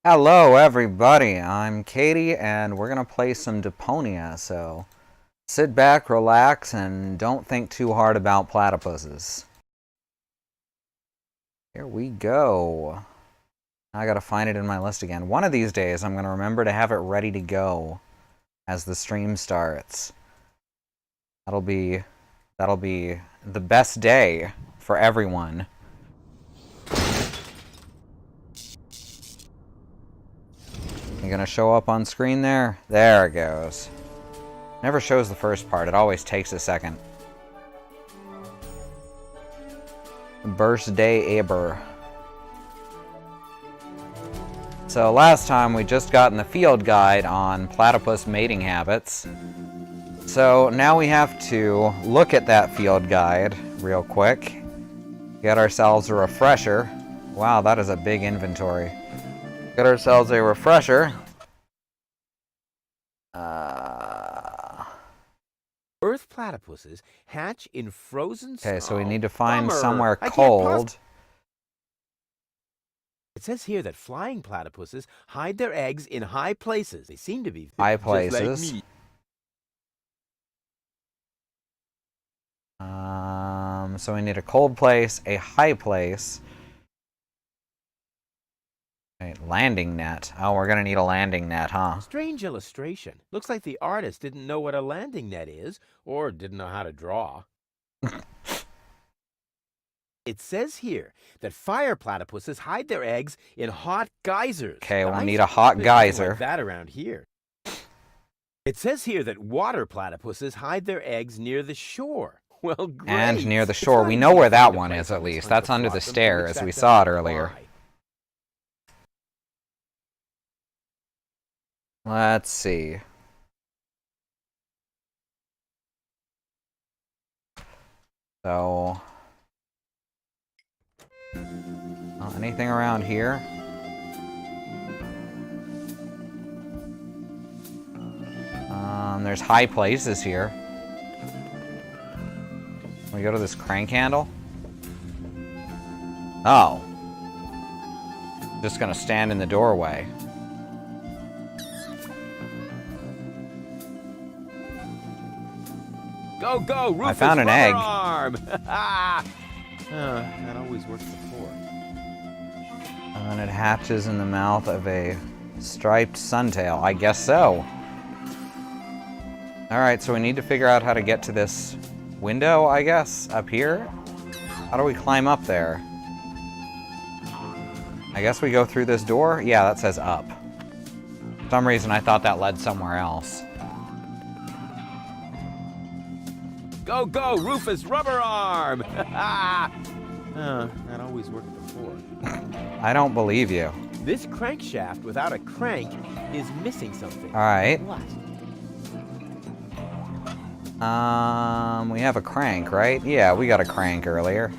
Hello everybody, I'm Katie and we're gonna play some Deponia, so sit back, relax, and don't think too hard about platypuses. Here we go. I gotta find it in my list again. One of these days I'm gonna remember to have it ready to go as the stream starts. That'll be the best day for everyone. You gonna show up on screen there? There it goes. Never shows the first part, it always takes a second. Birthday Aber. So last time we just got in the field guide on platypus mating habits. So now we have to look at that field guide real quick. Get ourselves a refresher. Wow, that is a big inventory. Get ourselves a refresher. Earth platypuses hatch in frozen snow. Okay, so we need to find Bummer. somewhere cold. It says here that flying platypuses hide their eggs in high places. They seem to be High just like places. me. So we need a cold place, a high place. Right, landing net. Oh, we're gonna need a landing net, huh? Strange illustration. Looks like the artist didn't know what a landing net is, or didn't know how to draw. It says here that fire platypuses hide their eggs in hot geysers. Okay, we'll need a hot geyser. Like that around here. It says here that water platypuses hide their eggs near the shore. Well, great. And near the shore. We know where that one is, at least. That's under the stair, as we saw it earlier. Let's see. So... anything around here? There's high places here. Can we go to this crank handle? Oh. Just gonna stand in the doorway. Go, go, Rufus, I found an egg. Arm. That always works before. And it hatches in the mouth of a striped suntail. I guess so. Alright, so we need to figure out how to get to this window, I guess, up here? How do we climb up there? I guess we go through this door? Yeah, that says up. For some reason I thought that led somewhere else. Go, go, Rufus, rubber arm! That always worked before. I don't believe you. This crankshaft without a crank is missing something. Alright. What? We have a crank, right? Yeah, we got a crank earlier.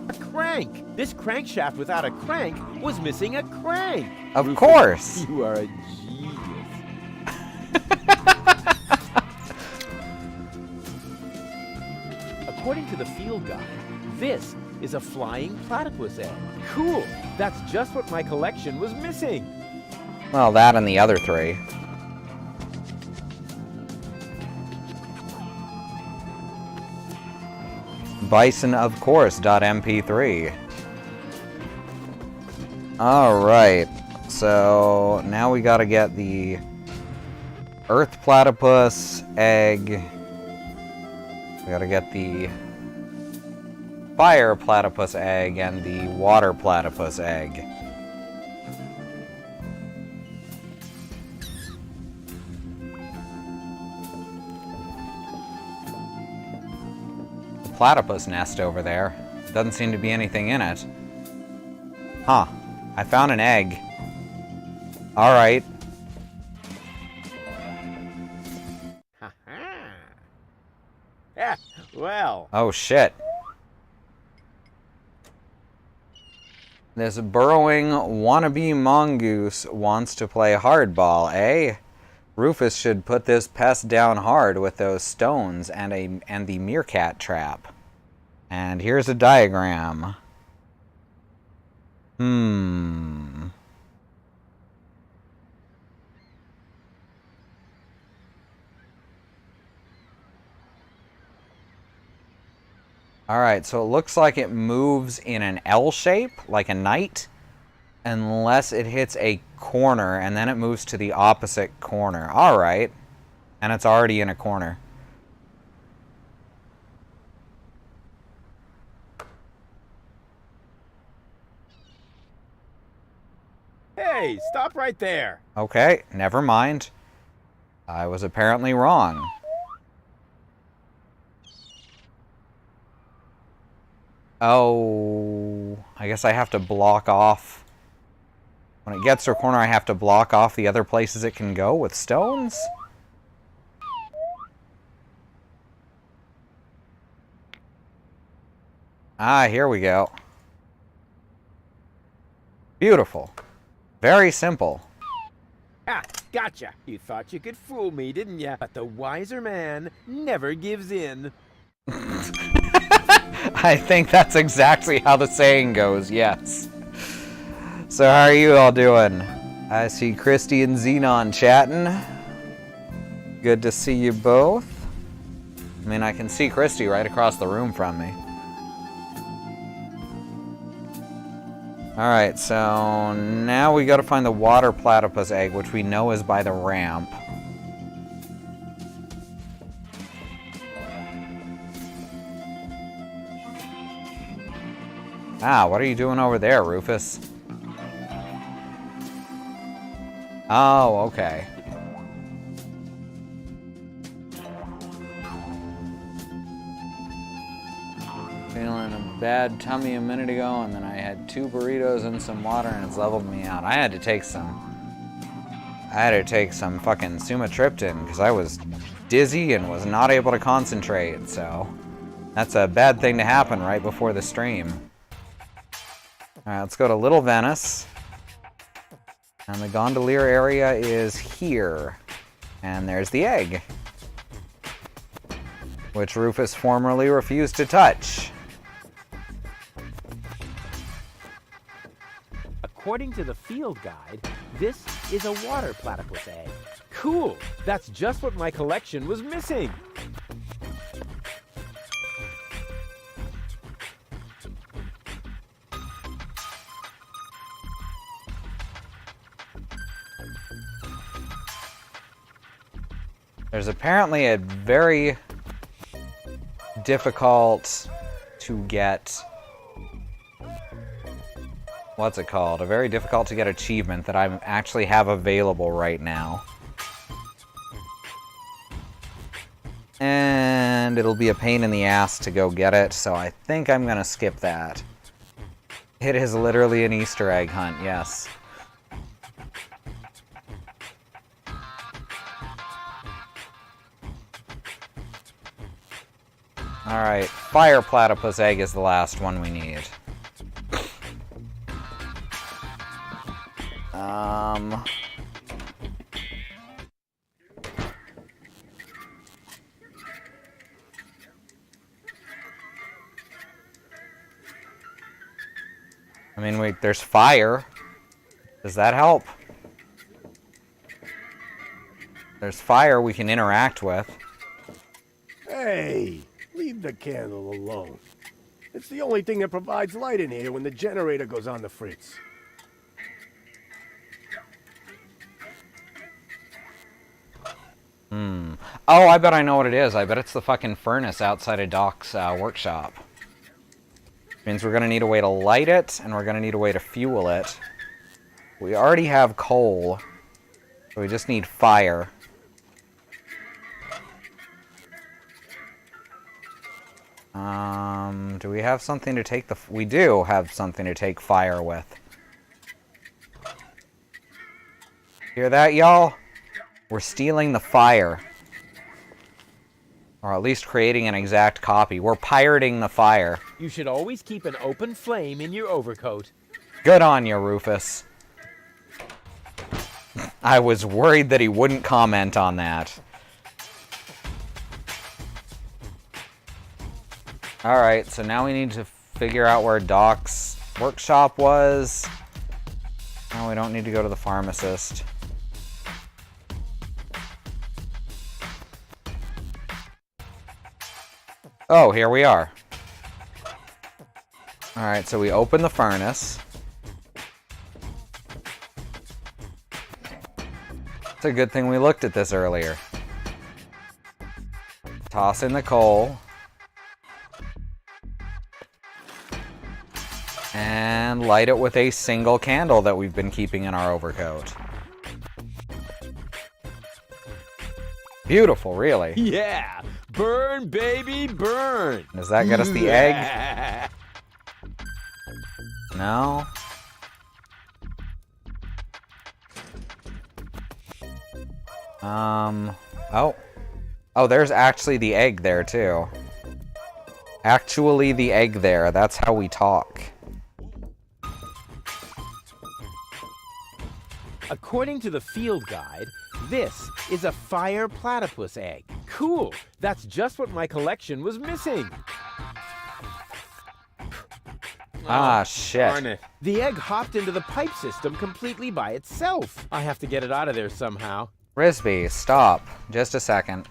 A crank! This crankshaft without a crank was missing a crank! Of Rufus, course! You are a genius. According to the field guide, this is a flying platypus egg. Cool! That's just what my collection was missing! Well, that and the other three. Bison, of course, .mp3. Alright, so now we gotta get the earth platypus egg. We gotta get the fire platypus egg and the water platypus egg. Platypus nest over there. Doesn't seem to be anything in it. Huh. I found an egg. Alright. Yeah, well. Oh shit. This burrowing wannabe mongoose wants to play hardball, eh? Rufus should put this pest down hard with those stones and the meerkat trap. And here's a diagram. Hmm. Alright, so it looks like it moves in an L shape, like a knight, unless it hits a corner, and then it moves to the opposite corner. Alright. And it's already in a corner. Hey, stop right there. Okay, never mind. I was apparently wrong. Oh, I guess I have to block off. When it gets to a corner, I have to block off the other places it can go with stones? Ah, here we go. Beautiful. Very simple. Ah, gotcha. You thought you could fool me, didn't ya? But the wiser man never gives in. I think that's exactly how the saying goes, yes. So how are you all doing? I see Christy and Xenon chatting. Good to see you both. I mean, I can see Christy right across the room from me. Alright, so now we gotta find the water platypus egg, which we know is by the ramp. Ah, what are you doing over there, Rufus? Oh, okay. Feeling a bad tummy a minute ago, and then I had 2 burritos and some water, and it's leveled me out. I had to take some fucking sumatriptan, because I was dizzy and was not able to concentrate, so that's a bad thing to happen right before the stream. Alright, let's go to Little Venice. And the gondolier area is here. And there's the egg, which Rufus formerly refused to touch. According to the field guide, this is a water platypus egg. Cool! That's just what my collection was missing! There's apparently a very difficult to get... What's it called? A very difficult to get achievement that I actually have available right now. And it'll be a pain in the ass to go get it, so I think I'm gonna skip that. It is literally an Easter egg hunt, yes. Alright, fire platypus egg is the last one we need. I mean, wait, there's fire. Does that help? There's fire we can interact with. Hey, leave the candle alone. It's the only thing that provides light in here when the generator goes on the fritz. Oh, I bet I know what it is. I bet it's the fucking furnace outside of Doc's workshop. Means we're gonna need a way to light it, and we're gonna need a way to fuel it. We already have coal, so we just need fire. Do we have something to take the... We do have something to take fire with. Hear that, y'all? We're stealing the fire. Or at least creating an exact copy. We're pirating the fire. You should always keep an open flame in your overcoat. Good on you, Rufus. I was worried that he wouldn't comment on that. Alright, so now we need to figure out where Doc's workshop was. Oh, we don't need to go to the pharmacist. Oh, here we are. Alright, so we open the furnace. It's a good thing we looked at this earlier. Toss in the coal. And light it with a single candle that we've been keeping in our overcoat. Beautiful, really. Yeah! Burn, baby, burn! Does that get us the egg? No? Oh. Oh, there's actually the egg there, too. Actually the egg there. That's how we talk. According to the field guide, this is a fire platypus egg. Cool! That's just what my collection was missing. Ah, shit. Darn it. The egg hopped into the pipe system completely by itself. I have to get it out of there somehow. Risby, stop. Just a second.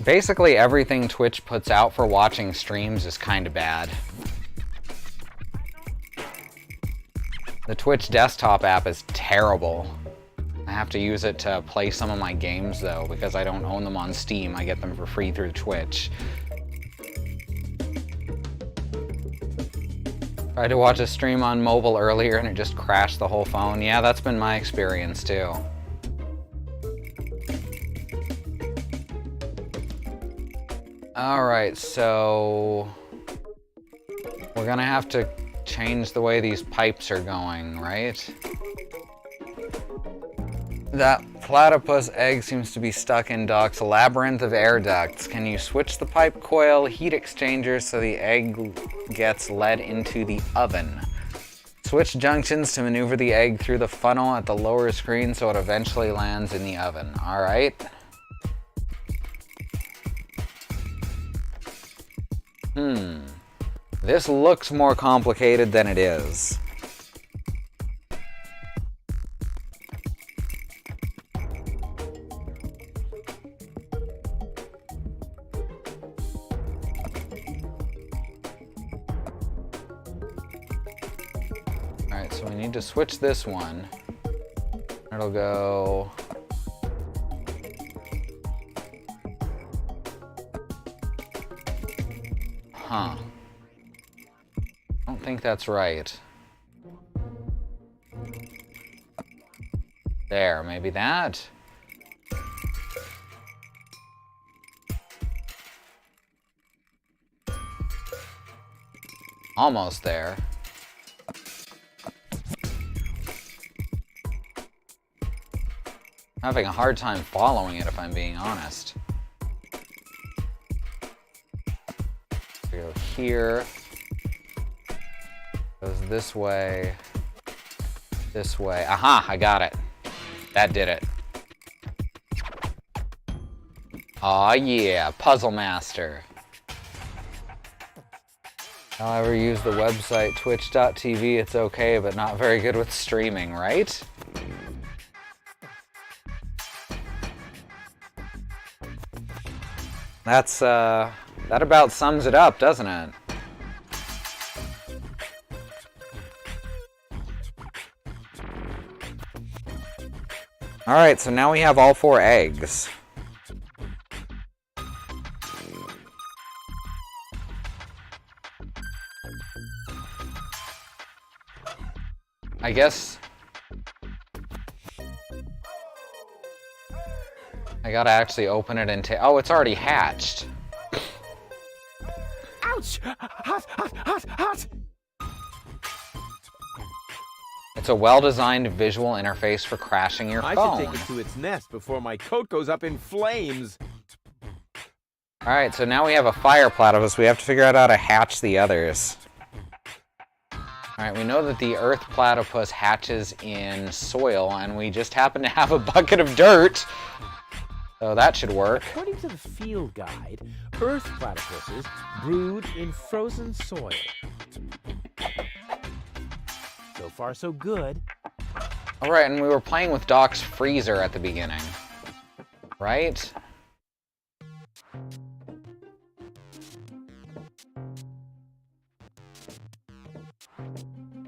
Basically, everything Twitch puts out for watching streams is kind of bad. The Twitch desktop app is terrible. I have to use it to play some of my games, though, because I don't own them on Steam. I get them for free through Twitch. Tried to watch a stream on mobile earlier and it just crashed the whole phone. Yeah, that's been my experience, too. Alright, so we're gonna have to change the way these pipes are going, right? That platypus egg seems to be stuck in Doc's labyrinth of air ducts. Can you switch the pipe coil, heat exchangers so the egg gets led into the oven? Switch junctions to maneuver the egg through the funnel at the lower screen so it eventually lands in the oven. Alright. This looks more complicated than it is. Alright, so we need to switch this one. It'll go... Huh. I don't think that's right. There, maybe that? Almost there. I'm having a hard time following it, if I'm being honest. Go here. Goes this way. This way. Aha! I got it. That did it. Aw yeah, Puzzle Master. I'll ever use the website twitch.tv, it's okay, but not very good with streaming, right? That's, that about sums it up, doesn't it? Alright, so now we have all 4 eggs. I guess I gotta actually open it and take. Oh, it's already hatched. Ouch! Hot, hot, hot, hot! It's a well-designed visual interface for crashing your I phone. should take it to its nest before my coat goes up in flames. Alright, so now we have a fire platypus. We have to figure out how to hatch the others. Alright, we know that the earth platypus hatches in soil, and we just happen to have a bucket of dirt. So that should work. According to the field guide, earth platypuses brood in frozen soil. So far, so good. Alright, and we were playing with Doc's freezer at the beginning. Right?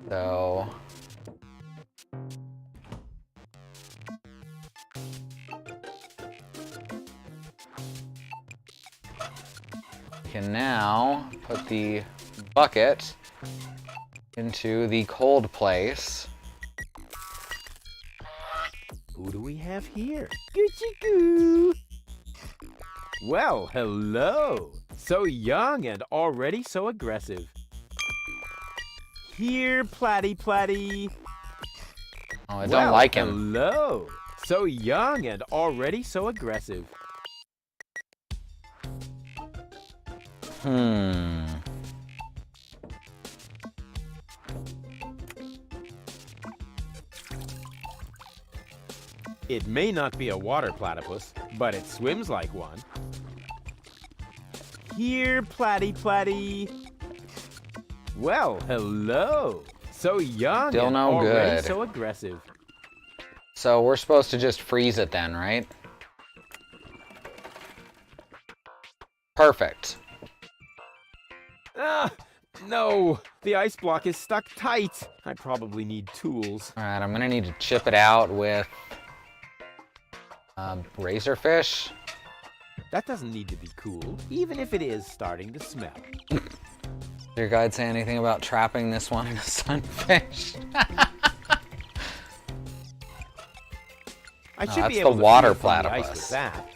So... we can now put the bucket into the cold place. Who do we have here? Gucci goo! Well, hello! So young and already so aggressive. Here, Platy. Oh, I don't like him. Hello! So young and already so aggressive. It may not be a water platypus, but it swims like one. Here, Platy. Well, hello. So young Still and no already good. so aggressive. So we're supposed to just freeze it then, right? Perfect. Ah, no. The ice block is stuck tight. I probably need tools. Alright, I'm gonna need to chip it out with razorfish. That doesn't need to be cool, even if it is starting to smell. Did your guide say anything about trapping this one in a sunfish? I should that's be the able to water free it from the ice platypus. with that.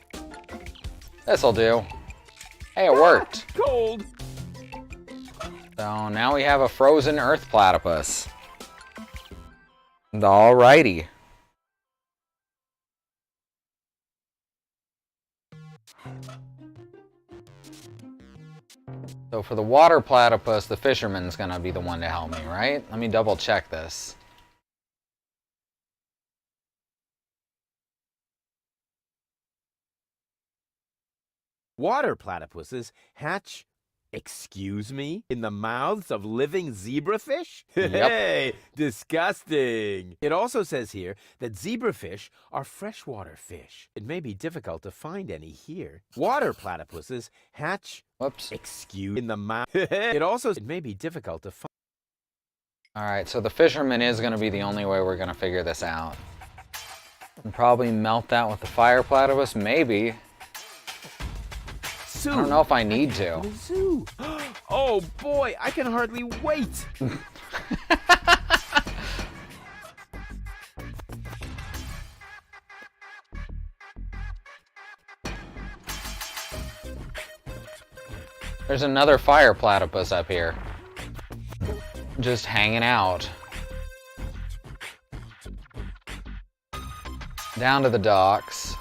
This'll do. Hey, it worked. Cold. So now we have a frozen earth platypus. Alrighty. So for the water platypus, the fisherman's gonna be the one to help me, right? Let me double check this. Water platypuses hatch, excuse me, in the mouths of living zebrafish? Yep. Hey, disgusting. It also says here that zebrafish are freshwater fish. It may be difficult to find any here. Water platypuses hatch, Whoops. excuse in the mouth. It may be difficult to find. Alright, so the fisherman is gonna be the only way we're gonna figure this out. And probably melt that with the fire platypus, maybe. I don't know if I need to. The zoo. Oh boy, I can hardly wait. There's another fire platypus up here. Just hanging out. Down to the docks.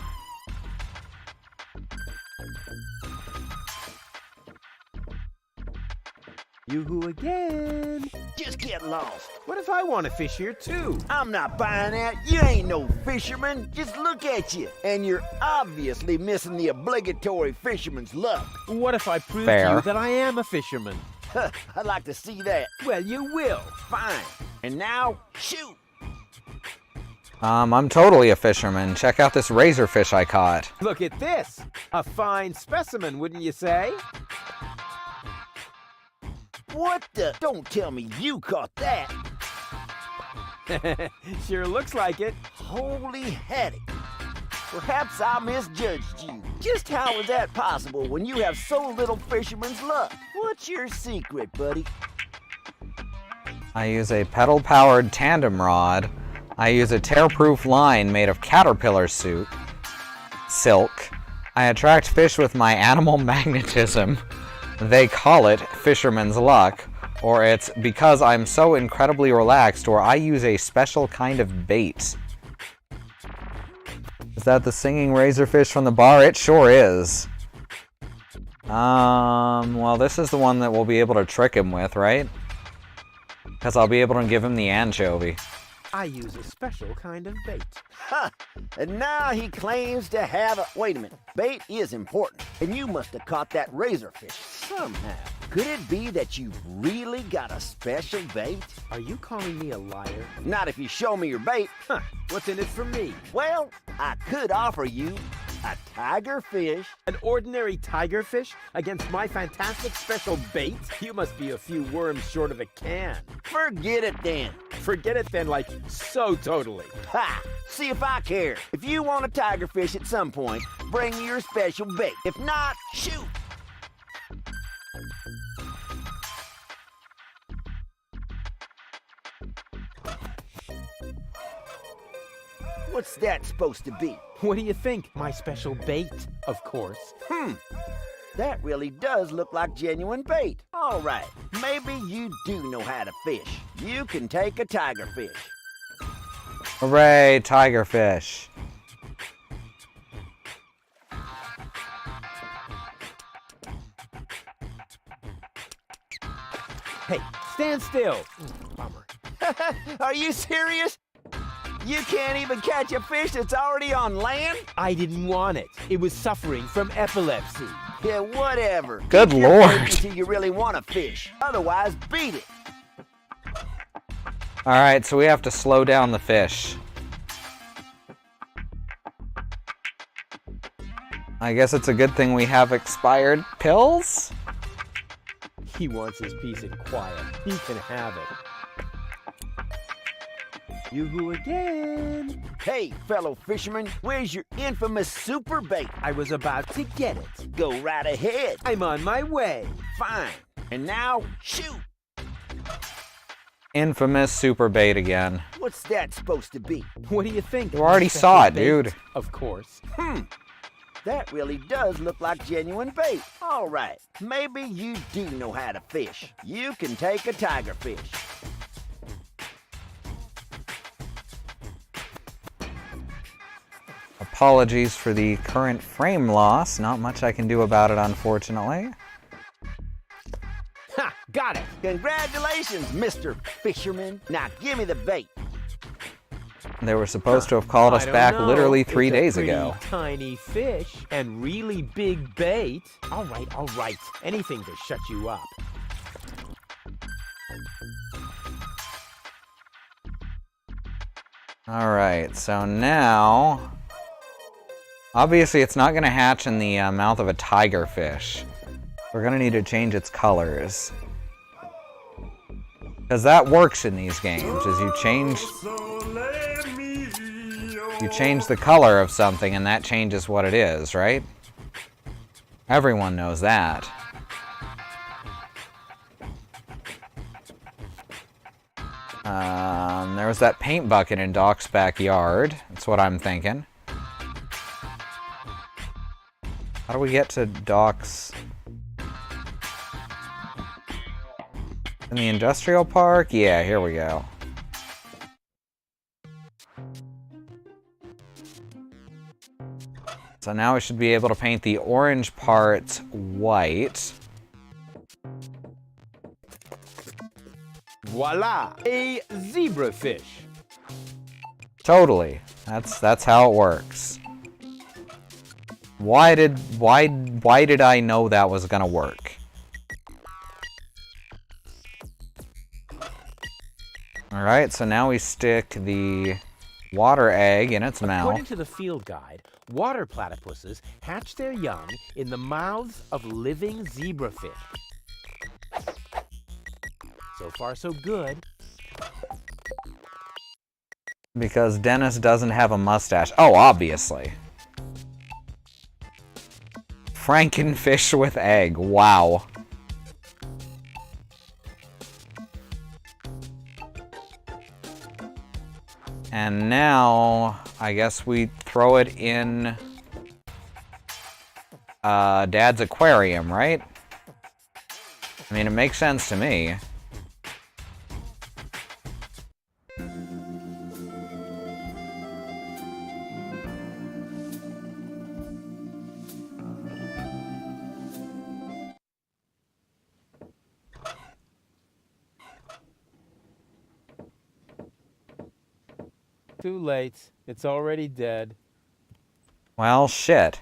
You again. Just get lost. What if I want to fish here too? I'm not buying that. You ain't no fisherman. Just look at you. And you're obviously missing the obligatory fisherman's luck. What if I prove Fair. to you that I am a fisherman? I'd like to see that. Well, you will. Fine. And now, shoot. I'm totally a fisherman. Check out this razorfish I caught. Look at this. A fine specimen, wouldn't you say? What the? Don't tell me you caught that. Sure looks like it. Holy headache. Perhaps I misjudged you. Just how is that possible when you have so little fisherman's luck? What's your secret, buddy? I use a pedal-powered tandem rod. I use a tear-proof line made of caterpillar silk. I attract fish with my animal magnetism. They call it fisherman's luck, or it's because I'm so incredibly relaxed, or I use a special kind of bait. Is that the singing razorfish from the bar? It sure is. Well, this is the one that we'll be able to trick him with, right? Because I'll be able to give him the anchovy. I use a special kind of bait. Ha! And now he claims to have a... Wait a minute. Bait is important, and you must have caught that razorfish somehow. Could it be that you've really got a special bait? Are you calling me a liar? Not if you show me your bait. Huh, what's in it for me? Well, I could offer you a tiger fish. An ordinary tigerfish against my fantastic special bait? You must be a few worms short of a can. Forget it then. Forget it then, like, so totally. Ha! See if I care. If you want a tiger fish at some point, bring your special bait. If not, shoot. What's that supposed to be? What do you think? My special bait, of course. That really does look like genuine bait. All right, maybe you do know how to fish. You can take a tiger fish. Hooray, tigerfish. Hey, stand still. Bummer. Are you serious? You can't even catch a fish that's already on land? I didn't want it. It was suffering from epilepsy. Yeah, whatever. Good Keep your bait lord. until you really want to fish. Otherwise, beat it. Alright, so we have to slow down the fish. I guess it's a good thing we have expired pills? He wants his peace and quiet. He can have it. You again. Hey, fellow fisherman, where's your infamous super bait? I was about to get it. Go right ahead. I'm on my way. Fine. And now, shoot. Infamous super bait again. What's that supposed to be? What do you think? You already Special saw it, bait? dude. Of course. That really does look like genuine bait. All right, maybe you do know how to fish. You can take a tiger fish. Apologies for the current frame loss. Not much I can do about it, unfortunately. Ha! Got it. Congratulations, Mr. Fisherman. Now give me the bait. They were supposed to have called us I don't back know. literally 3 It's a days pretty ago. Tiny fish and really big bait. All right. Anything to shut you up. Alright, so now... Obviously, it's not going to hatch in the mouth of a tigerfish. We're going to need to change its colors. Because that works in these games, is you change the color of something and that changes what it is, right? Everyone knows that. There was that paint bucket in Doc's backyard. That's what I'm thinking. How do we get to Doc's? In the industrial park? Yeah, here we go. So now we should be able to paint the orange parts white. Voila! A zebrafish. Totally. That's how it works. Why did I know that was gonna work? Alright, so now we stick the water egg in its mouth. According to the field guide, water platypuses hatch their young in the mouths of living zebrafish. So far, so good. Because Dennis doesn't have a mustache. Oh, obviously. Frankenfish with egg. Wow. And now, I guess we throw it in Dad's aquarium, right? I mean, it makes sense to me. Too late. It's already dead. Well, shit.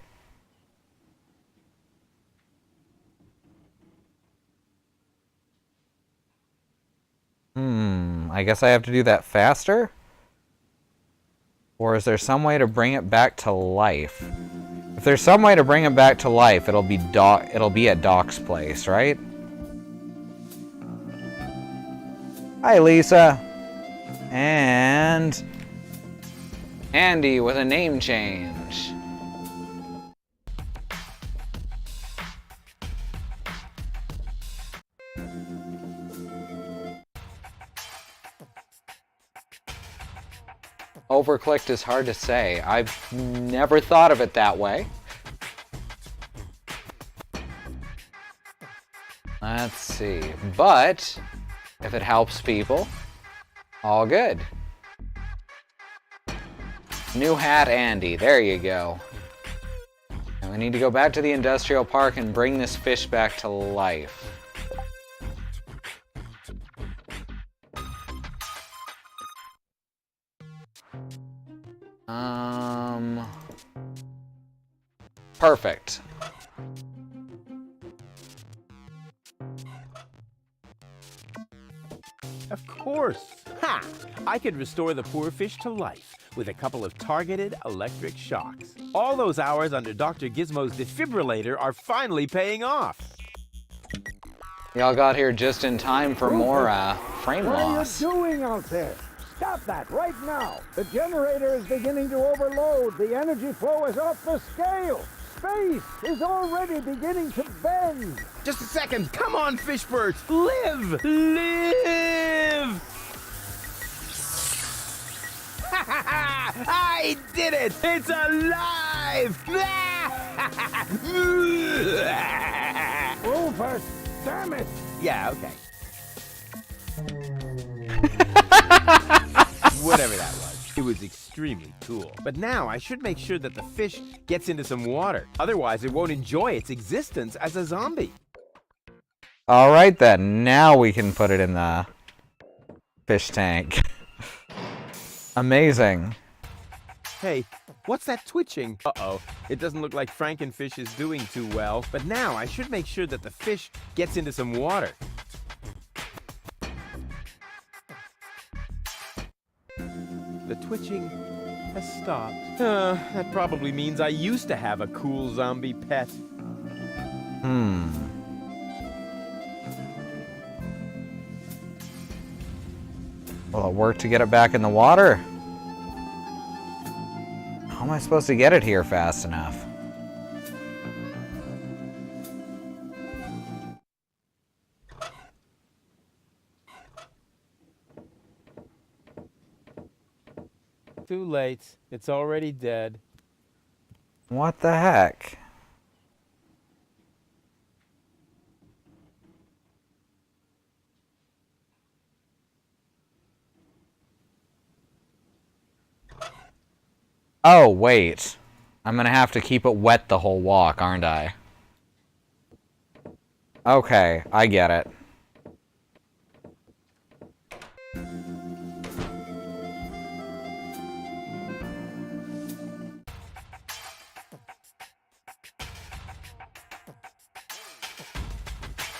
I guess I have to do that faster? Or is there some way to bring it back to life? If there's some way to bring it back to life, it'll be at Doc's place, right? Hi, Lisa. And Andy with a name change. Overclicked is hard to say. I've never thought of it that way. Let's see. But if it helps people, all good. New hat Andy. There you go. And we need to go back to the industrial park and bring this fish back to life. Perfect. Of course. Ha! I could restore the poor fish to life with a couple of targeted electric shocks. All those hours under Dr. Gizmo's defibrillator are finally paying off. Y'all got here just in time for more frame loss. What are you doing out there? Stop that right now. The generator is beginning to overload. The energy flow is off the scale. Space is already beginning to bend. Just a second. Come on, Fishbirds. Live! Live! I did it! It's alive! Rufus, damn it! Yeah, okay. Whatever that was. It was extremely cool. But now I should make sure that the fish gets into some water. Otherwise, it won't enjoy its existence as a zombie. Alright then, now we can put it in the fish tank. Amazing. Hey, what's that twitching? Uh-oh, it doesn't look like Frankenfish is doing too well. But now I should make sure that the fish gets into some water. The twitching has stopped. That probably means I used to have a cool zombie pet. Will it work to get it back in the water? How am I supposed to get it here fast enough? Too late. It's already dead. What the heck? Oh, wait. I'm gonna have to keep it wet the whole walk, aren't I? Okay, I get it.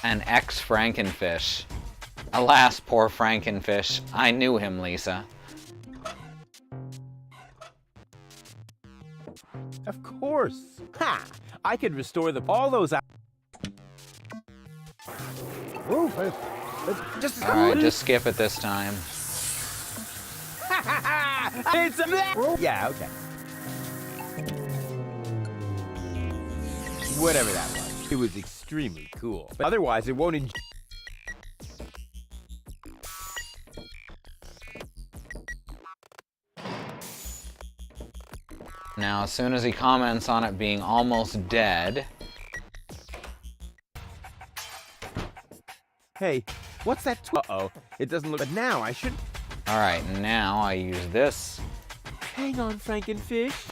An ex-Frankenfish. Alas, poor Frankenfish. I knew him, Lisa. Of course. Ha! I could restore all those. Rufus, Just Alright, just skip it this time. it's a. Yeah. Okay. Whatever that was, it was extremely cool. But otherwise, it won't. Now, as soon as he comments on it being almost dead... Hey, what's that? Uh-oh, it doesn't look. But now I should. Alright, now I use this. Hang on, Frankenfish.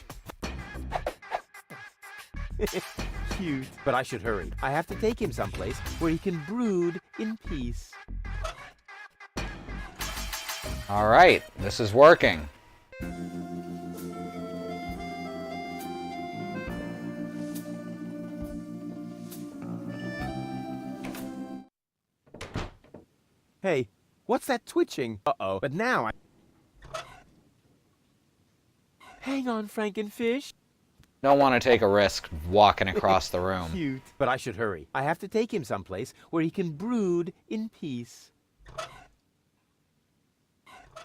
Cute. But I should hurry. I have to take him someplace where he can brood in peace. Alright, this is working. Hey, what's that twitching? Uh-oh. But now I... Hang on, Frankenfish. Don't want to take a risk walking across the room. Cute. But I should hurry. I have to take him someplace where he can brood in peace.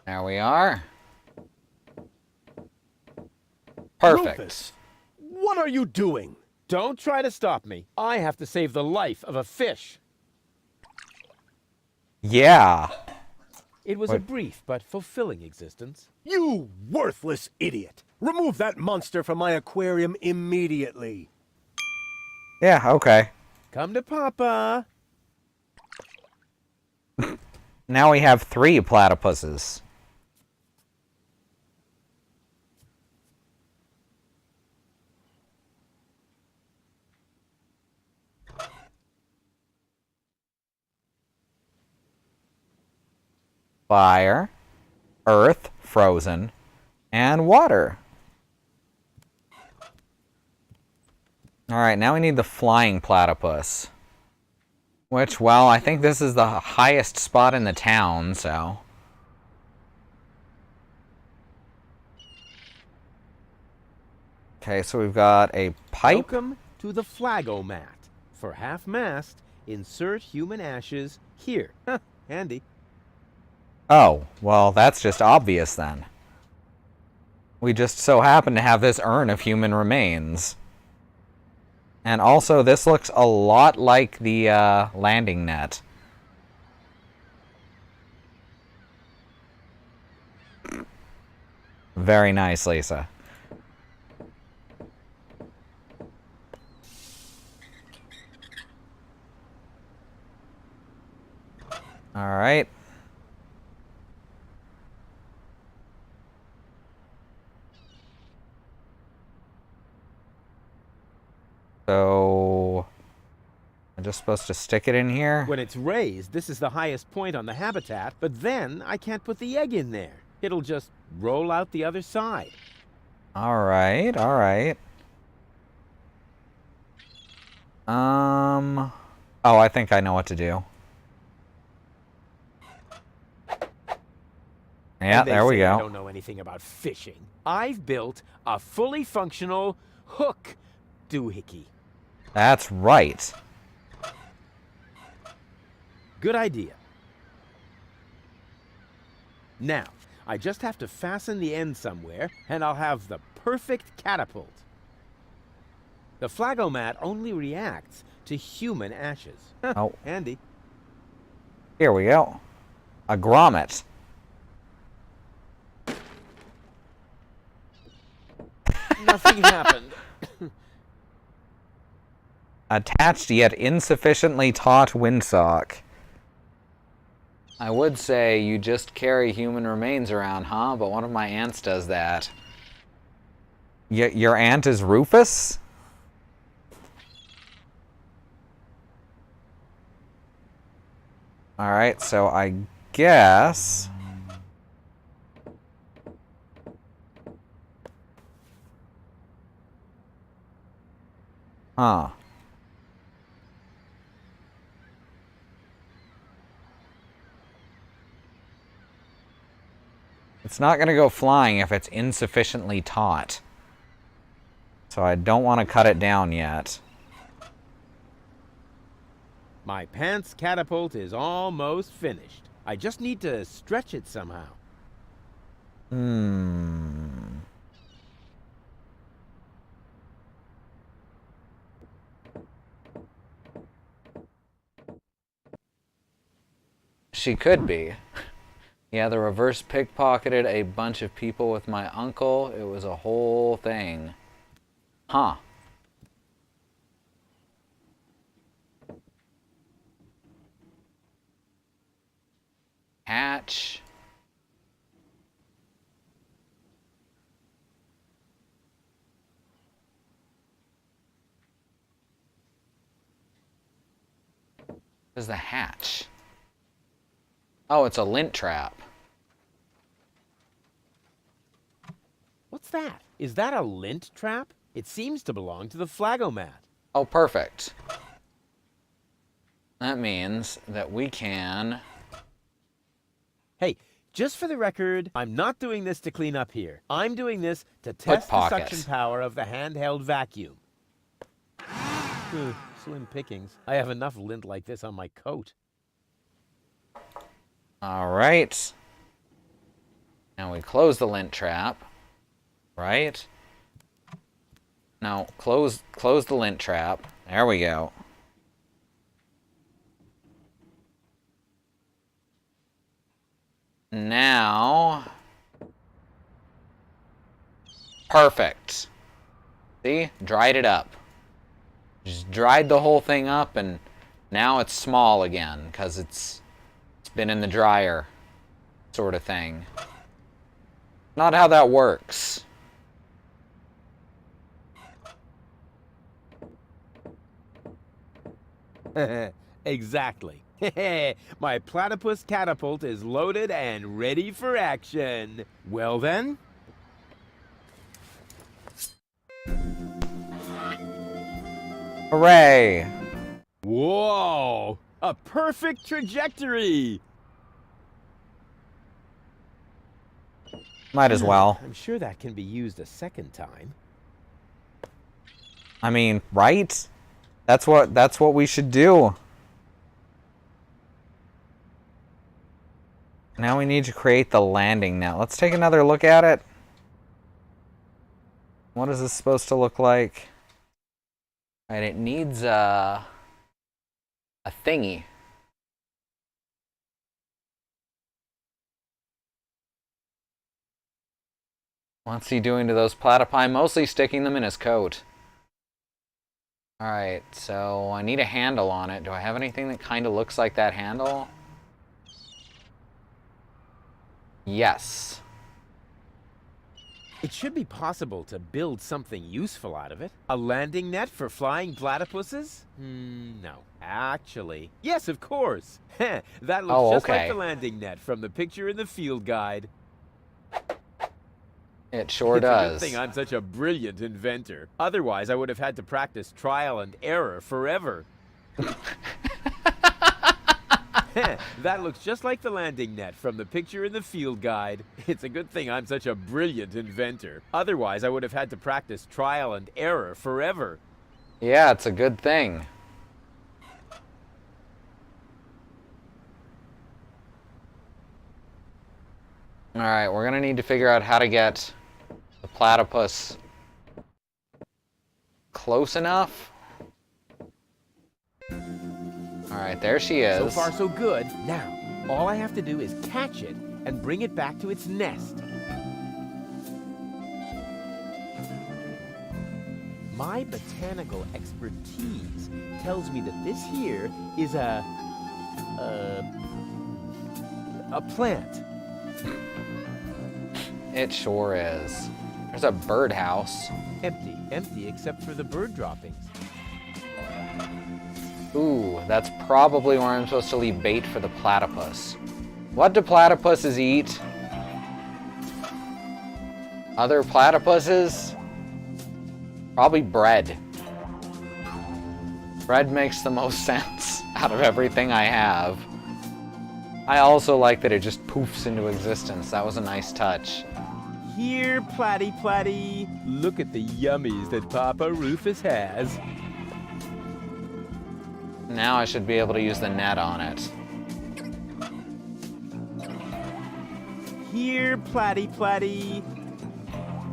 There we are. Perfect. Rufus, what are you doing? Don't try to stop me. I have to save the life of a fish. Yeah. It was a brief but fulfilling existence. You worthless idiot! Remove that monster from my aquarium immediately. Yeah, okay. Come to Papa. Now we have 3 platypuses. Fire, earth, frozen, and water. Alright, now we need the flying platypus. Which, well, I think this is the highest spot in the town, so... Okay, so we've got a pipe. Welcome to the Flagomat. For half-mast, insert human ashes here. Huh, handy. Oh, well, that's just obvious then. We just so happen to have this urn of human remains. And also, this looks a lot like the landing net. Very nice, Lisa. All right. So, I'm just supposed to stick it in here? When it's raised, this is the highest point on the habitat, but then I can't put the egg in there. It'll just roll out the other side. Alright, alright. Oh, I think I know what to do. Yeah, And they there we say I go. don't know anything about fishing. I've built a fully functional hook doohickey. That's right. Good idea. Now, I just have to fasten the end somewhere, and I'll have the perfect catapult. The Flagomat only reacts to human ashes. Oh. Handy. Here we go. A grommet. Nothing happened. Attached yet insufficiently taut windsock. I would say you just carry human remains around, huh? But one of my aunts does that. Your aunt is Rufus? Alright, so I guess... Huh. It's not going to go flying if it's insufficiently taut. So I don't want to cut it down yet. My pants catapult is almost finished. I just need to stretch it somehow. She could be. Yeah, the reverse pickpocketed a bunch of people with my uncle. It was a whole thing. Huh. Hatch. What is the hatch? Oh, it's a lint trap. What's that? Is that a lint trap? It seems to belong to the flagomat. Oh, perfect. That means that we can... Hey, just for the record, I'm not doing this to clean up here. I'm doing this to test the suction power of the handheld vacuum. Slim pickings. I have enough lint like this on my coat. All right. Now we close the lint trap, right? Now close the lint trap. There we go. Now, perfect. See? Dried it up. Just dried the whole thing up, and now it's small again because it's been in the dryer, sort of thing. Not how that works. Exactly. My platypus catapult is loaded and ready for action. Well then? Hooray! Whoa! A perfect trajectory! Might as well. I'm sure that can be used a second time. I mean, right? That's what we should do. Now we need to create the landing net. Let's take another look at it. What is this supposed to look like? All right, it needs a thingy. What's he doing to those platypi? Mostly sticking them in his coat. Alright, so I need a handle on it. Do I have anything that kind of looks like that handle? Yes. It should be possible to build something useful out of it. A landing net for flying platypuses? No. Actually, yes, of course. That looks just like the landing net from the picture in the field guide. It sure It's does. a good thing I'm such a brilliant inventor. Otherwise, I would have had to practice trial and error forever. That looks just like the landing net from the picture in the field guide. It's a good thing I'm such a brilliant inventor. Otherwise, I would have had to practice trial and error forever. Yeah, it's a good thing. Alright, we're gonna need to figure out how to get the platypus close enough. Alright, there she is. So far, so good. Now, all I have to do is catch it and bring it back to its nest. My botanical expertise tells me that this here is a plant. It sure is. There's a birdhouse. Empty except for the bird droppings. Ooh, that's probably where I'm supposed to leave bait for the platypus. What do platypuses eat? Other platypuses? Probably bread. Bread makes the most sense out of everything I have. I also like that it just poofs into existence. That was a nice touch. Here, Platy. Look at the yummies that Papa Rufus has. Now I should be able to use the net on it. Here, Platy. Platypie.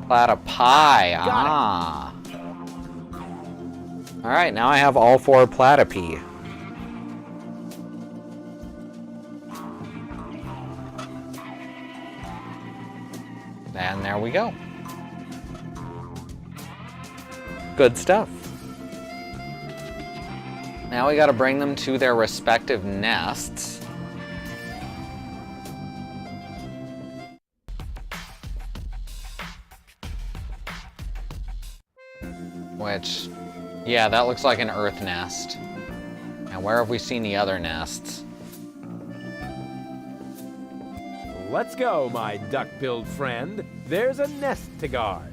Got Ah. Alright, now I have all 4 Platypi. And there we go. Good stuff. Now we gotta bring them to their respective nests. Which, yeah, that looks like an earth nest. And where have we seen the other nests? Let's go, my duck-billed friend. There's a nest to guard.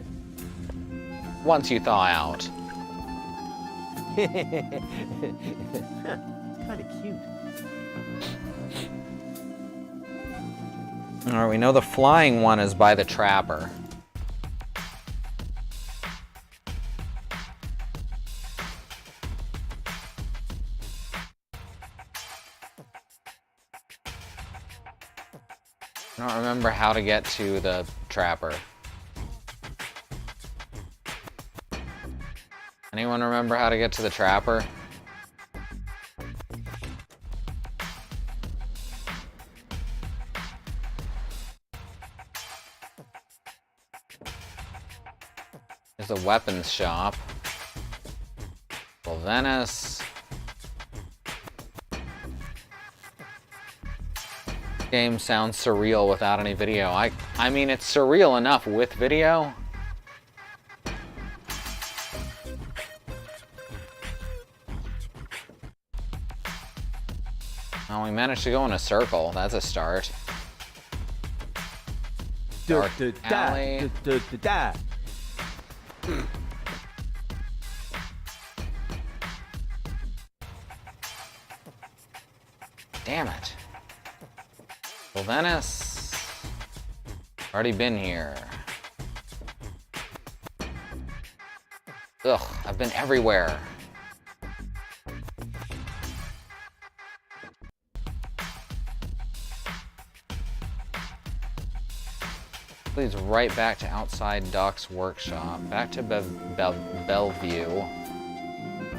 Once you thaw out. Kind of cute. Alright, we know the flying one is by the trapper. I don't remember how to get to the trapper. Anyone remember how to get to the trapper? There's a weapons shop. Well, Venice. Game sounds surreal without any video. I mean, it's surreal enough with video. Oh, we managed to go in a circle. That's a start. Dark alley. Damn it. Well, Venice. Already been here. Ugh, I've been everywhere. Leads right back to outside Doc's workshop. Back to Bellevue.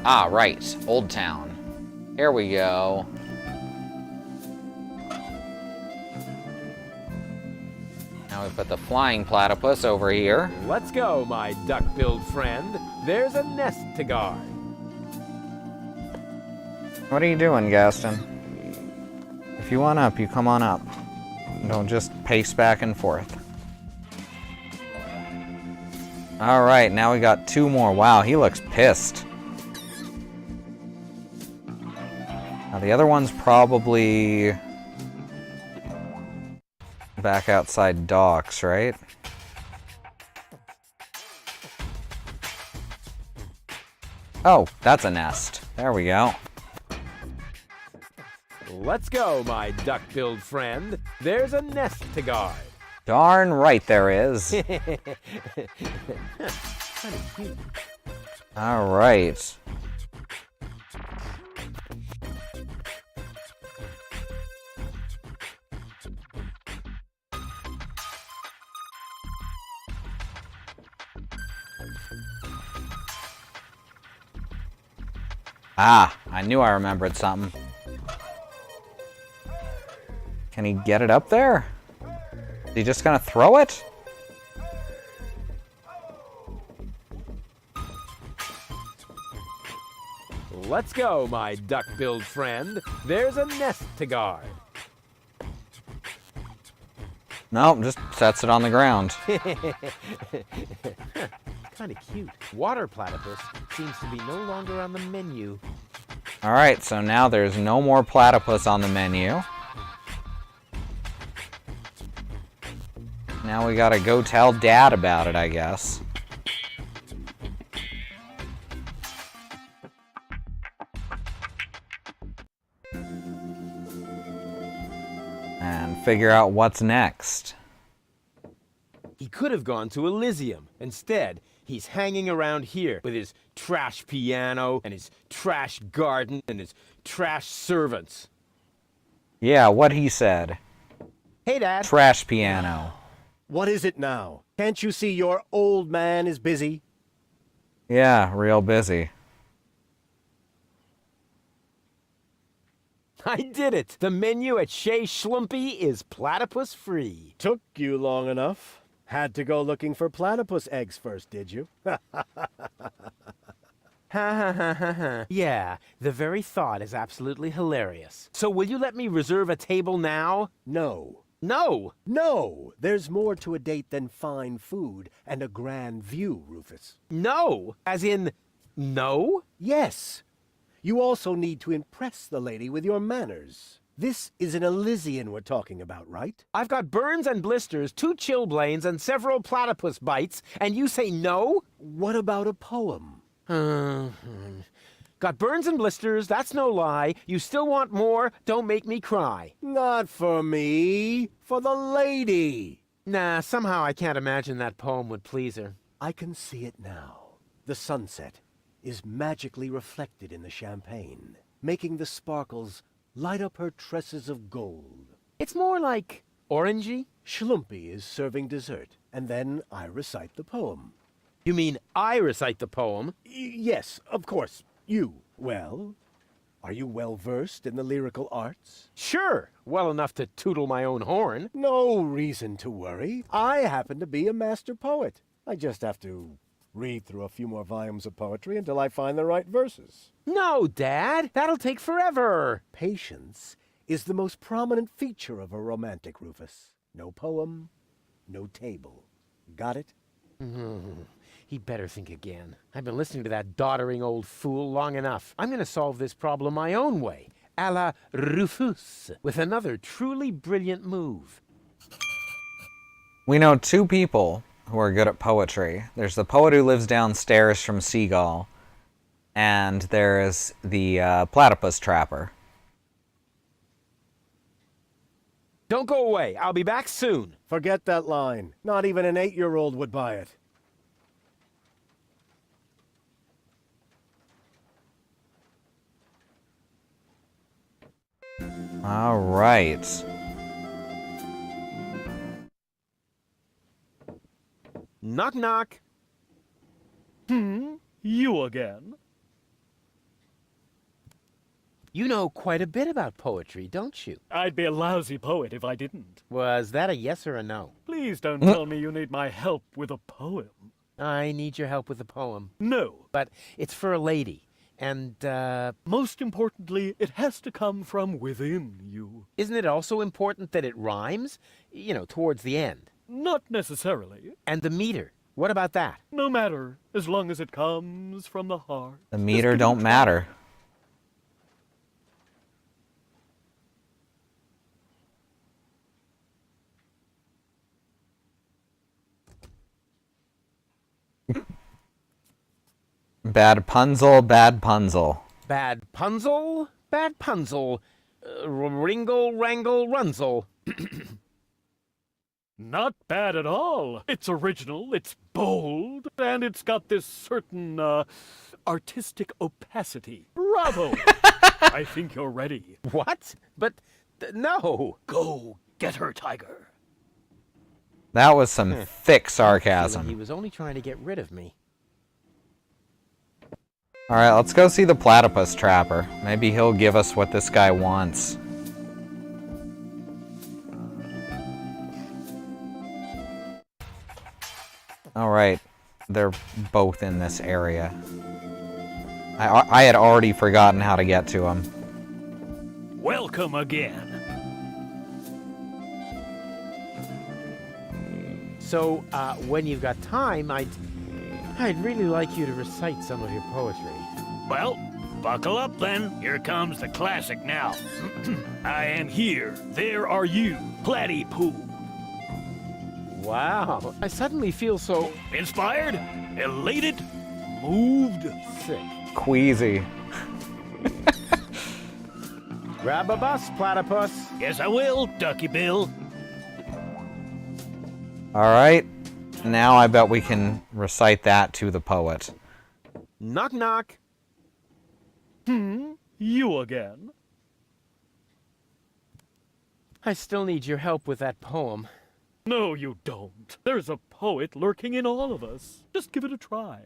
Ah, right. Old Town. Here we go. Now we put the flying platypus over here. Let's go, my duck-billed friend. There's a nest to guard. What are you doing, Gaston? If you want up, you come on up. Don't just pace back and forth. Alright, now we got 2 more. Wow, he looks pissed. Now the other one's probably back outside Doc's, right? Oh, that's a nest. There we go. Let's go, my duck-billed friend. There's a nest to guard. Darn right there is. Kind of cute. All right. Ah, I knew I remembered something. Can he get it up there? Is he just gonna throw it? Let's go, my duck-billed friend. There's a nest to guard. Nope, just sets it on the ground. Kind of cute. Water platypus seems to be no longer on the menu. Alright, so now there's no more platypus on the menu. Now we gotta go tell Dad about it, I guess. and figure out what's next. He could have gone to Elysium. Instead, he's hanging around here with his trash piano and his trash garden and his trash servants. Yeah, what he said. Hey, Dad. Trash piano. What is it now? Can't you see your old man is busy? Yeah, real busy. I did it! The menu at Chez Schlumpy is platypus free. Took you long enough. Had to go looking for platypus eggs first, did you? Ha ha ha ha ha. Yeah, the very thought is absolutely hilarious. So will you let me reserve a table now? No. No! No! There's more to a date than fine food and a grand view, Rufus. No! As in, no? Yes. You also need to impress the lady with your manners. This is an Elysian we're talking about, right? I've got burns and blisters, 2 chilblains, and several platypus bites, and you say no? What about a poem? Got burns and blisters, that's no lie. You still want more? Don't make me cry. Not for me, for the lady. Nah, somehow I can't imagine that poem would please her. I can see it now. The sunset is magically reflected in the champagne, making the sparkles light up her tresses of gold. It's more like orangey. Schlumpy is serving dessert, and then I recite the poem. You mean I recite the poem? Yes, of course. You. Well, are you well versed in the lyrical arts? Sure, well enough to tootle my own horn. No reason to worry. I happen to be a master poet. I just have to read through a few more volumes of poetry until I find the right verses. No, Dad, that'll take forever. Patience is the most prominent feature of a romantic, Rufus. No poem, no table. Got it? He'd better think again. I've been listening to that doddering old fool long enough. I'm going to solve this problem my own way, a la Rufus, with another truly brilliant move. We know 2 people who are good at poetry. There's the poet who lives downstairs from Seagull, and there's the platypus trapper. Don't go away. I'll be back soon. Forget that line. Not even an 8-year-old would buy it. All right. Knock, knock. You again? You know quite a bit about poetry, don't you? I'd be a lousy poet if I didn't. Was that a yes or a no? Please don't tell me you need my help with a poem. I need your help with a poem. No. But it's for a lady. And, Most importantly, it has to come from within you. isn't it also important that it rhymes? You know, towards the end. Not necessarily. And the meter. What about that? No matter, as long as it comes from the heart. The meter don't matter. Bad punzel, bad punzel. Bad punzel, bad punzel. Ringle, wrangle, runzel. Not bad at all. It's original, it's bold, and it's got this certain, artistic opacity. Bravo! I think you're ready. What? But, no. Go get her, Tiger. That was some thick He sarcasm. was only trying to get rid of me. Alright, let's go see the platypus trapper. Maybe he'll give us what this guy wants. Alright, they're both in this area. I had already forgotten how to get to them. Welcome again. So, when you've got time, I'd really like you to recite some of your poetry. Well, buckle up then. Here comes the classic now. I am here. There are you. Platypus. Wow. I suddenly feel so Inspired? Elated? Moved? sick. Queasy. Grab a bus, Platypus. Yes, I will, Ducky Bill. Alright. Now I bet we can recite that to the poet. Knock, knock. You again? I still need your help with that poem. No, you don't. There's a poet lurking in all of us. Just give it a try.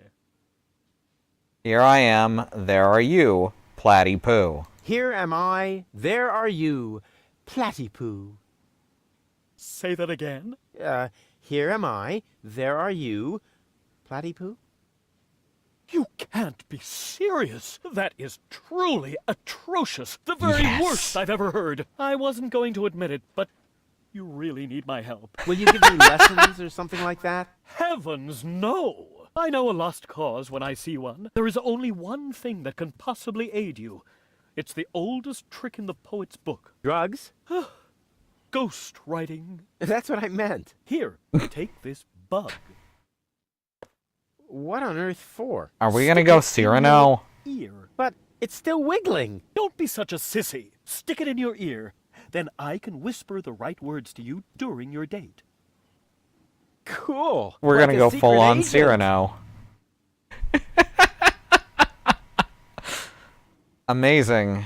Here I am, there are you, Platypoo. Here am I, there are you, Platypoo. Say that again. Here am I, there are you, Platypoo. You can't be serious. That is truly atrocious. The very worst I've ever heard. I wasn't going to admit it, but you really need my help. Will you give me lessons or something like that? Heavens, no! I know a lost cause when I see one. There is only one thing that can possibly aid you. It's the oldest trick in the poet's book. Drugs? Ghost writing. That's what I meant. Here, take this bug. What on earth for? Are we gonna go Cyrano? Ear. But it's still wiggling. Don't be such a sissy. Stick it in your ear. Then I can whisper the right words to you during your date. Cool. We're Like gonna a go secret full on agent. Cyrano. Amazing.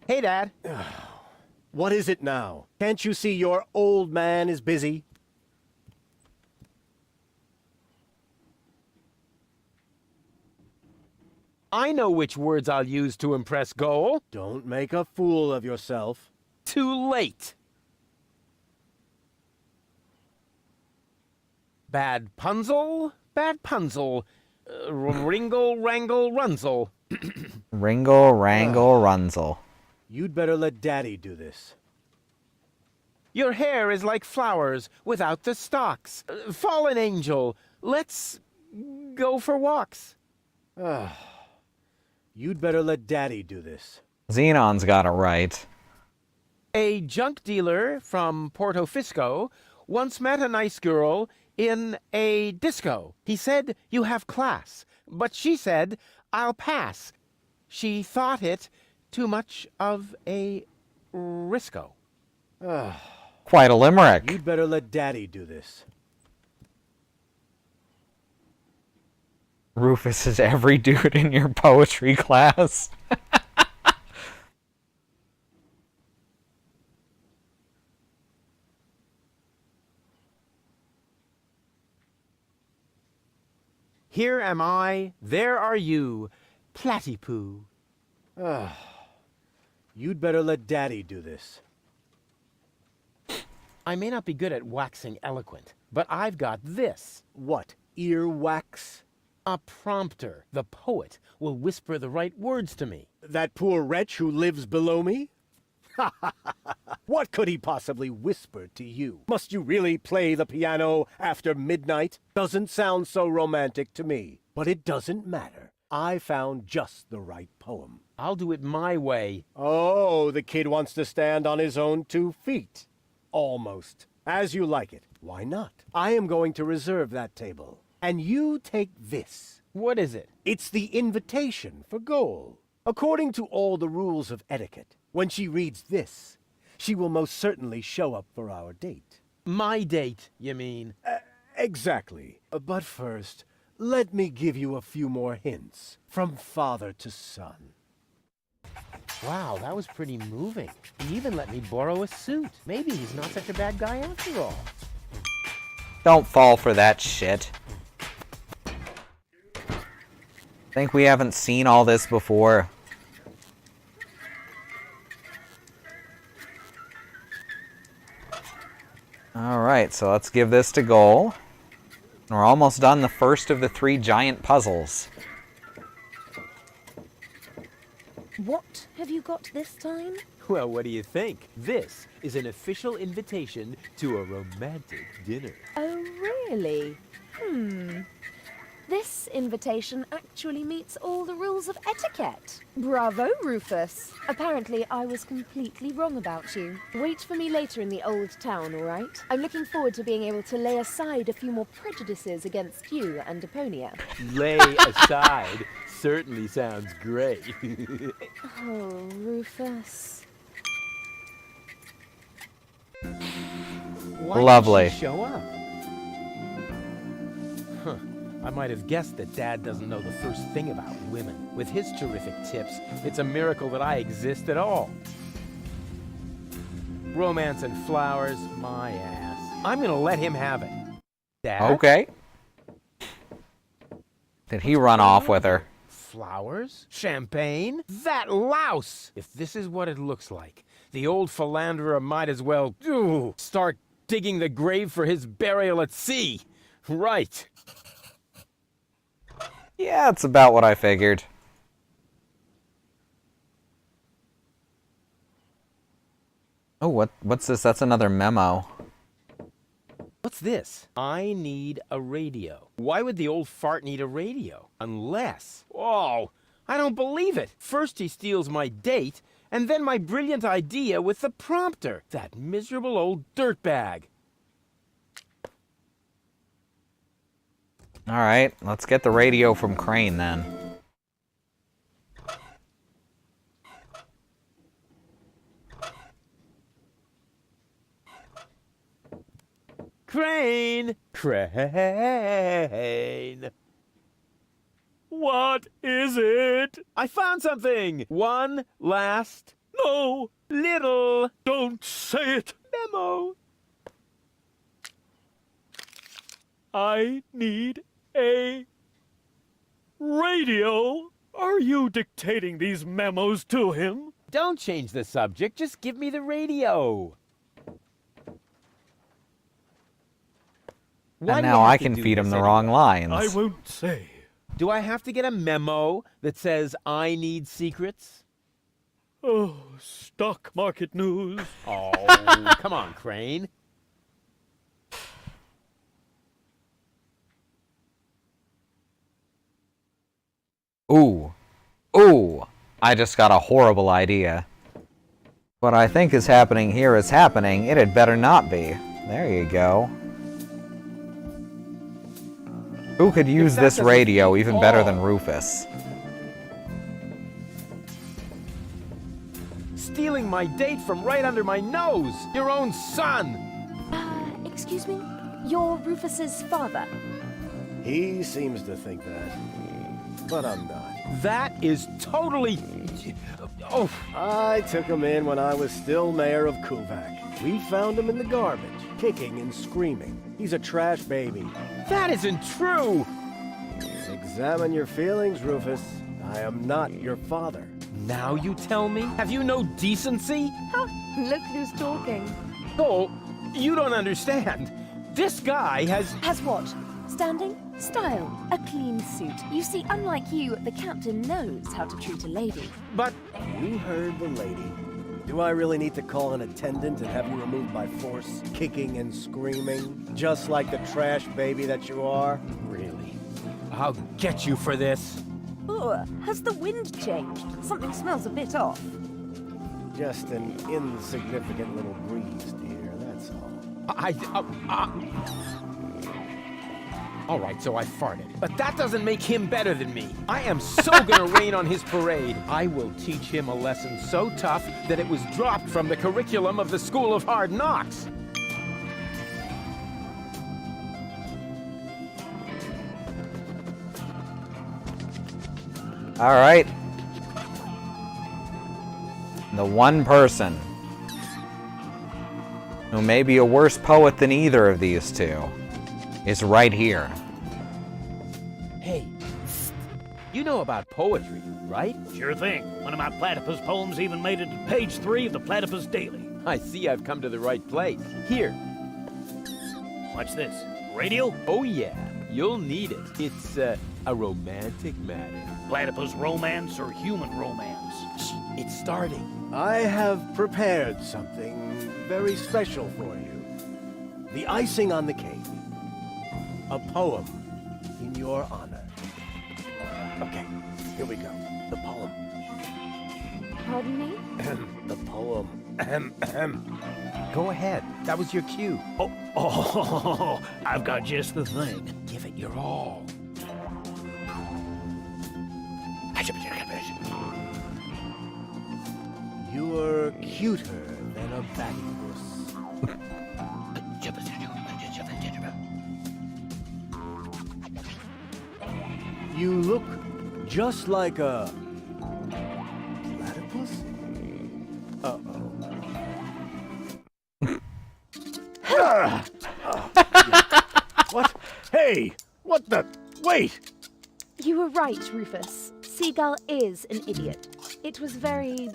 Hey, Dad. What is it now? Can't you see your old man is busy? I know which words I'll use to impress Goal. Don't make a fool of yourself. Too late. Bad punzel, bad punzel. Ringle, wrangle, runzel. Ringle, wrangle, runzel. You'd better let Daddy do this. Your hair is like flowers without the stalks. Fallen angel, let's go for walks. You'd better let Daddy do this. Xenon's got it right. A junk dealer from Porto Fisco once met a nice girl in a disco. He said, "You have class." But she said, "I'll pass." She thought it too much of a risco. Quite a limerick. You'd better let Daddy do this. Rufus is every dude in your poetry class. Here am I, there are you, Platypoo. You'd better let Daddy do this. I may not be good at waxing eloquent, but I've got this. What, earwax? A prompter. The poet will whisper the right words to me. That poor wretch who lives below me? What could he possibly whisper to you? Must you really play the piano after midnight? Doesn't sound so romantic to me. But it doesn't matter. I found just the right poem. I'll do it my way. Oh, the kid wants to stand on his own 2 feet. Almost. As you like it. Why not? I am going to reserve that table. And you take this. What is it? It's the invitation for Goal. According to all the rules of etiquette, when she reads this, she will most certainly show up for our date. My date, you mean? Exactly. But first, let me give you a few more hints. From father to son. Wow, that was pretty moving. He even let me borrow a suit. Maybe he's not such a bad guy after all. Don't fall for that shit. Think we haven't seen all this before. Alright, so let's give this to Goal. We're almost done the first of the 3 giant puzzles. What have you got this time? Well, what do you think? This is an official invitation to a romantic dinner. Oh, really? This invitation actually meets all the rules of etiquette. Bravo, Rufus. Apparently, I was completely wrong about you. Wait for me later in the old town, all right? I'm looking forward to being able to lay aside a few more prejudices against you and Deponia. Lay aside certainly sounds great. Oh, Rufus. Why Lovely. did she show up? Huh. I might have guessed that Dad doesn't know the first thing about women. With his terrific tips, it's a miracle that I exist at all. Romance and flowers, my ass. I'm gonna let him have it. Dad? Okay. Did he run off with her? Flowers? Champagne? That louse! If this is what it looks like, the old philanderer might as well start digging the grave for his burial at sea. Right. Yeah, it's about what I figured. Oh, what's this? That's another memo. What's this? I need a radio. Why would the old fart need a radio? Unless... Oh, I don't believe it. First he steals my date, and then my brilliant idea with the prompter. That miserable old dirtbag. Alright, let's get the radio from Crane then. Crane! Crane! What is it? I found something! One last No, little don't say it. memo. I need a radio. Are you dictating these memos to him? Don't change the subject, just give me the radio. Why And do you now have I to can do feed him this the anyway? wrong lines. I won't say. Do I have to get a memo that says I need secrets? Oh, stock market news. Oh, come on, Crane. Ooh. Ooh. I just got a horrible idea. What I think is happening here is happening. It had better not be. There you go. Who could use that this doesn't radio beat even better than all. Rufus? Stealing my date from right under my nose. Your own son. Excuse me? You're Rufus's father? He seems to think that, but I'm not. That is totally... Oh, I took him in when I was still mayor of Kuvak. We found him in the garbage, kicking and screaming. He's a trash baby. that isn't true. Examine your feelings, Rufus. I am not your father. Now you tell me? Have you no decency? Look who's talking. Oh, you don't understand. This guy has... Has what? Standing? Style. A clean suit. You see, unlike you, the captain knows how to treat a lady. But... You heard the lady. Do I really need to call an attendant and have you removed by force, kicking and screaming, just like the trash baby that you are? Really? I'll get you for this. Ooh, has the wind changed? Something smells a bit off. Just an insignificant little breeze, dear, that's all. All right, so I farted. But that doesn't make him better than me. I am so gonna rain on his parade. I will teach him a lesson so tough that it was dropped from the curriculum of the School of Hard Knocks. All right. The one person who may be a worse poet than either of these two is right here. Hey, you know about poetry, right? Sure thing. One of my Platypus poems even made it to page 3 of the Platypus Daily. I see I've come to the right place. Here. Watch this. Radio? Oh yeah, you'll need it. It's a romantic matter. Platypus romance or human romance? Shh, it's starting. I have prepared something very special for you. The icing on the cake. A poem in your honor. Okay, here we go. The poem. Pardon me? The poem. Go ahead. That was your cue. Oh, I've got just the thing. Give it your all. You're cuter than a platypus. You look just like a platypus? Uh-oh. What? Hey! What the? Wait! You were right, Rufus. Seagull is an idiot. It was very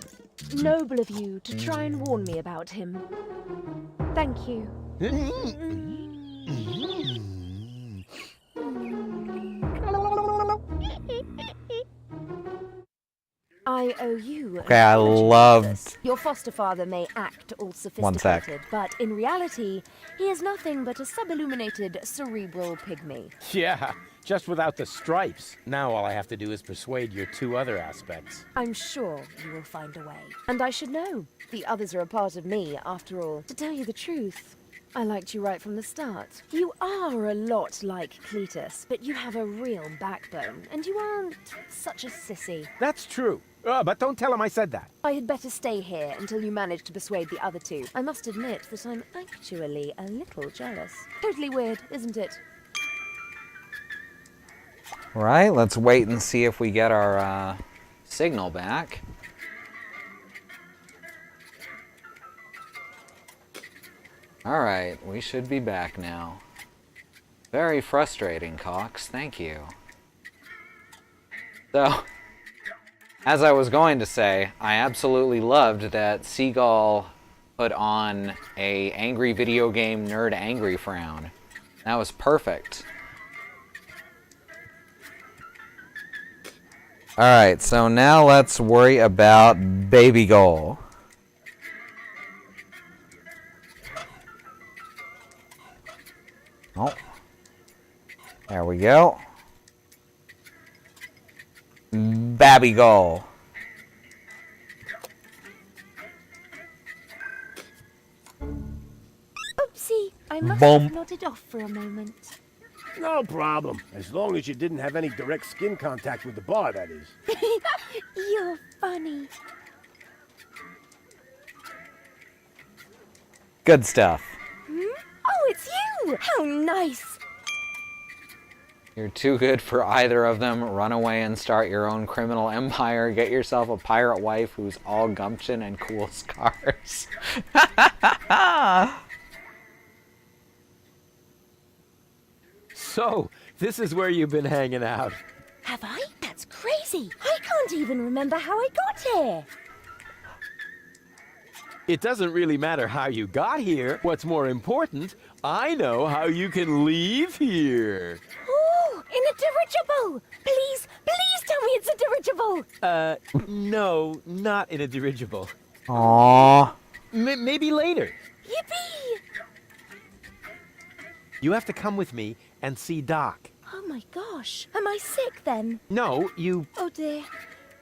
noble of you to try and warn me about him. Thank you. I owe you. Okay, I loved. Rufus. Your foster father may act all 1 sec. sophisticated, but in reality, he is nothing but a subilluminated cerebral pygmy. Yeah, just without the stripes. Now all I have to do is persuade your 2 other aspects. I'm sure you will find a way. And I should know. The others are a part of me, after all. To tell you the truth, I liked you right from the start. You are a lot like Cletus, but you have a real backbone, and you aren't such a sissy. That's true. But don't tell him I said that. I had better stay here until you manage to persuade the other 2. I must admit that I'm actually a little jealous. Totally weird, isn't it? Right, let's wait and see if we get our signal back. Alright, we should be back now. Very frustrating, Cox. Thank you. So, as I was going to say, I absolutely loved that Seagull put on a angry video game nerd angry frown. That was perfect. Alright, so now let's worry about Baby Goal. Oh. There we go. Babby Goal. Oopsie, I must Bump. have nodded off for a moment. No problem. As long as you didn't have any direct skin contact with the bar, that is. You're funny. Good stuff. Oh, it's you! How nice! You're too good for either of them. Run away and start your own criminal empire. Get yourself a pirate wife who's all gumption and cool scars. So, this is where you've been hanging out. Have I? That's crazy! I can't even remember how I got here! It doesn't really matter how you got here. What's more important, I know how you can leave here. Oh, in a dirigible! Please, please tell me it's a dirigible! No, not in a dirigible. Aww. Maybe later. Yippee! You have to come with me and see Doc. Oh my gosh, am I sick then? No, you... Oh dear,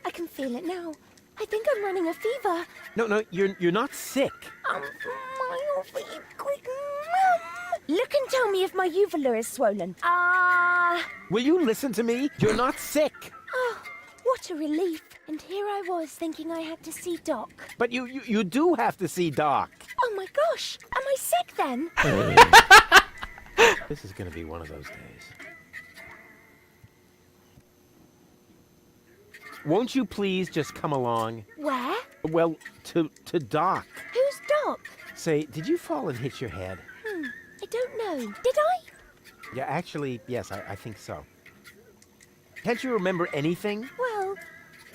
I can feel it now. I think I'm running a fever. No, you're not sick. Quick, Mum! Look and tell me if my uvula is swollen. Will you listen to me? You're not sick. Oh, what a relief. And here I was thinking I had to see Doc. But you do have to see Doc. Oh my gosh, am I sick then? This is gonna be one of those days. Won't you please just come along? Where? Well, to Doc. Who's Doc? Say, did you fall and hit your head? I don't know. Did I? Yeah, actually, yes, I think so. Can't you remember anything? Well,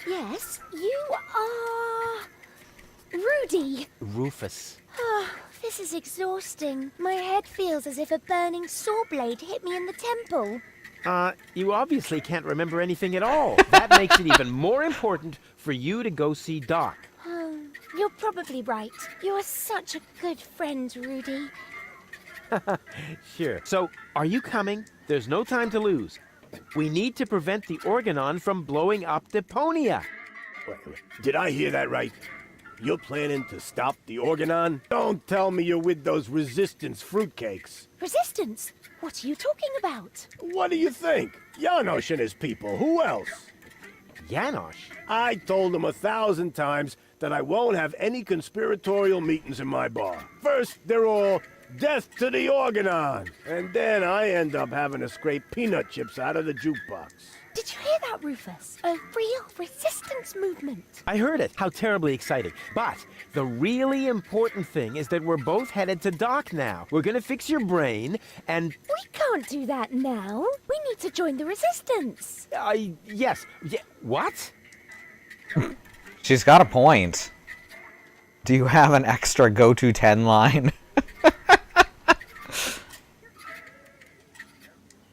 yes. You are... Rudy. Rufus. Oh, this is exhausting. My head feels as if a burning saw blade hit me in the temple. You obviously can't remember anything at all. That makes it even more important for you to go see Doc. Oh, you're probably right. You're such a good friend, Rudy. Sure. So, are you coming? There's no time to lose. We need to prevent the Organon from blowing up Deponia. Wait, did I hear that right? You're planning to stop the Organon? Don't tell me you're with those resistance fruitcakes. Resistance? What are you talking about? What do you think? Janosch and his people. Who else? Janosch? I told him 1,000 times that I won't have any conspiratorial meetings in my bar. First, they're all death to the Organon. And then I end up having to scrape peanut chips out of the jukebox. Did you hear that, Rufus? A real resistance movement. I heard it. How terribly exciting. But the really important thing is that we're both headed to Doc now. We're gonna fix your brain, and... We can't do that now. We need to join the resistance. Yes. What? She's got a point. Do you have an extra go-to 10 line?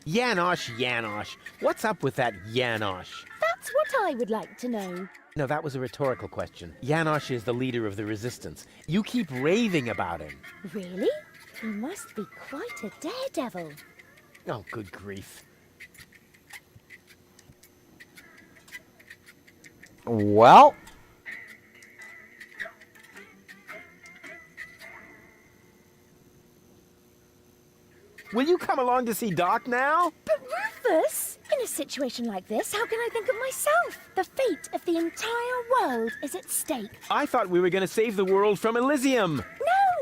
Janosch. What's up with that Janosch? That's what I would like to know. No, that was a rhetorical question. Janosch is the leader of the resistance. You keep raving about him. Really? He must be quite a daredevil. Oh, good grief. Well... Will you come along to see Doc now? But Rufus, in a situation like this, how can I think of myself? The fate of the entire world is at stake. I thought we were going to save the world from Elysium.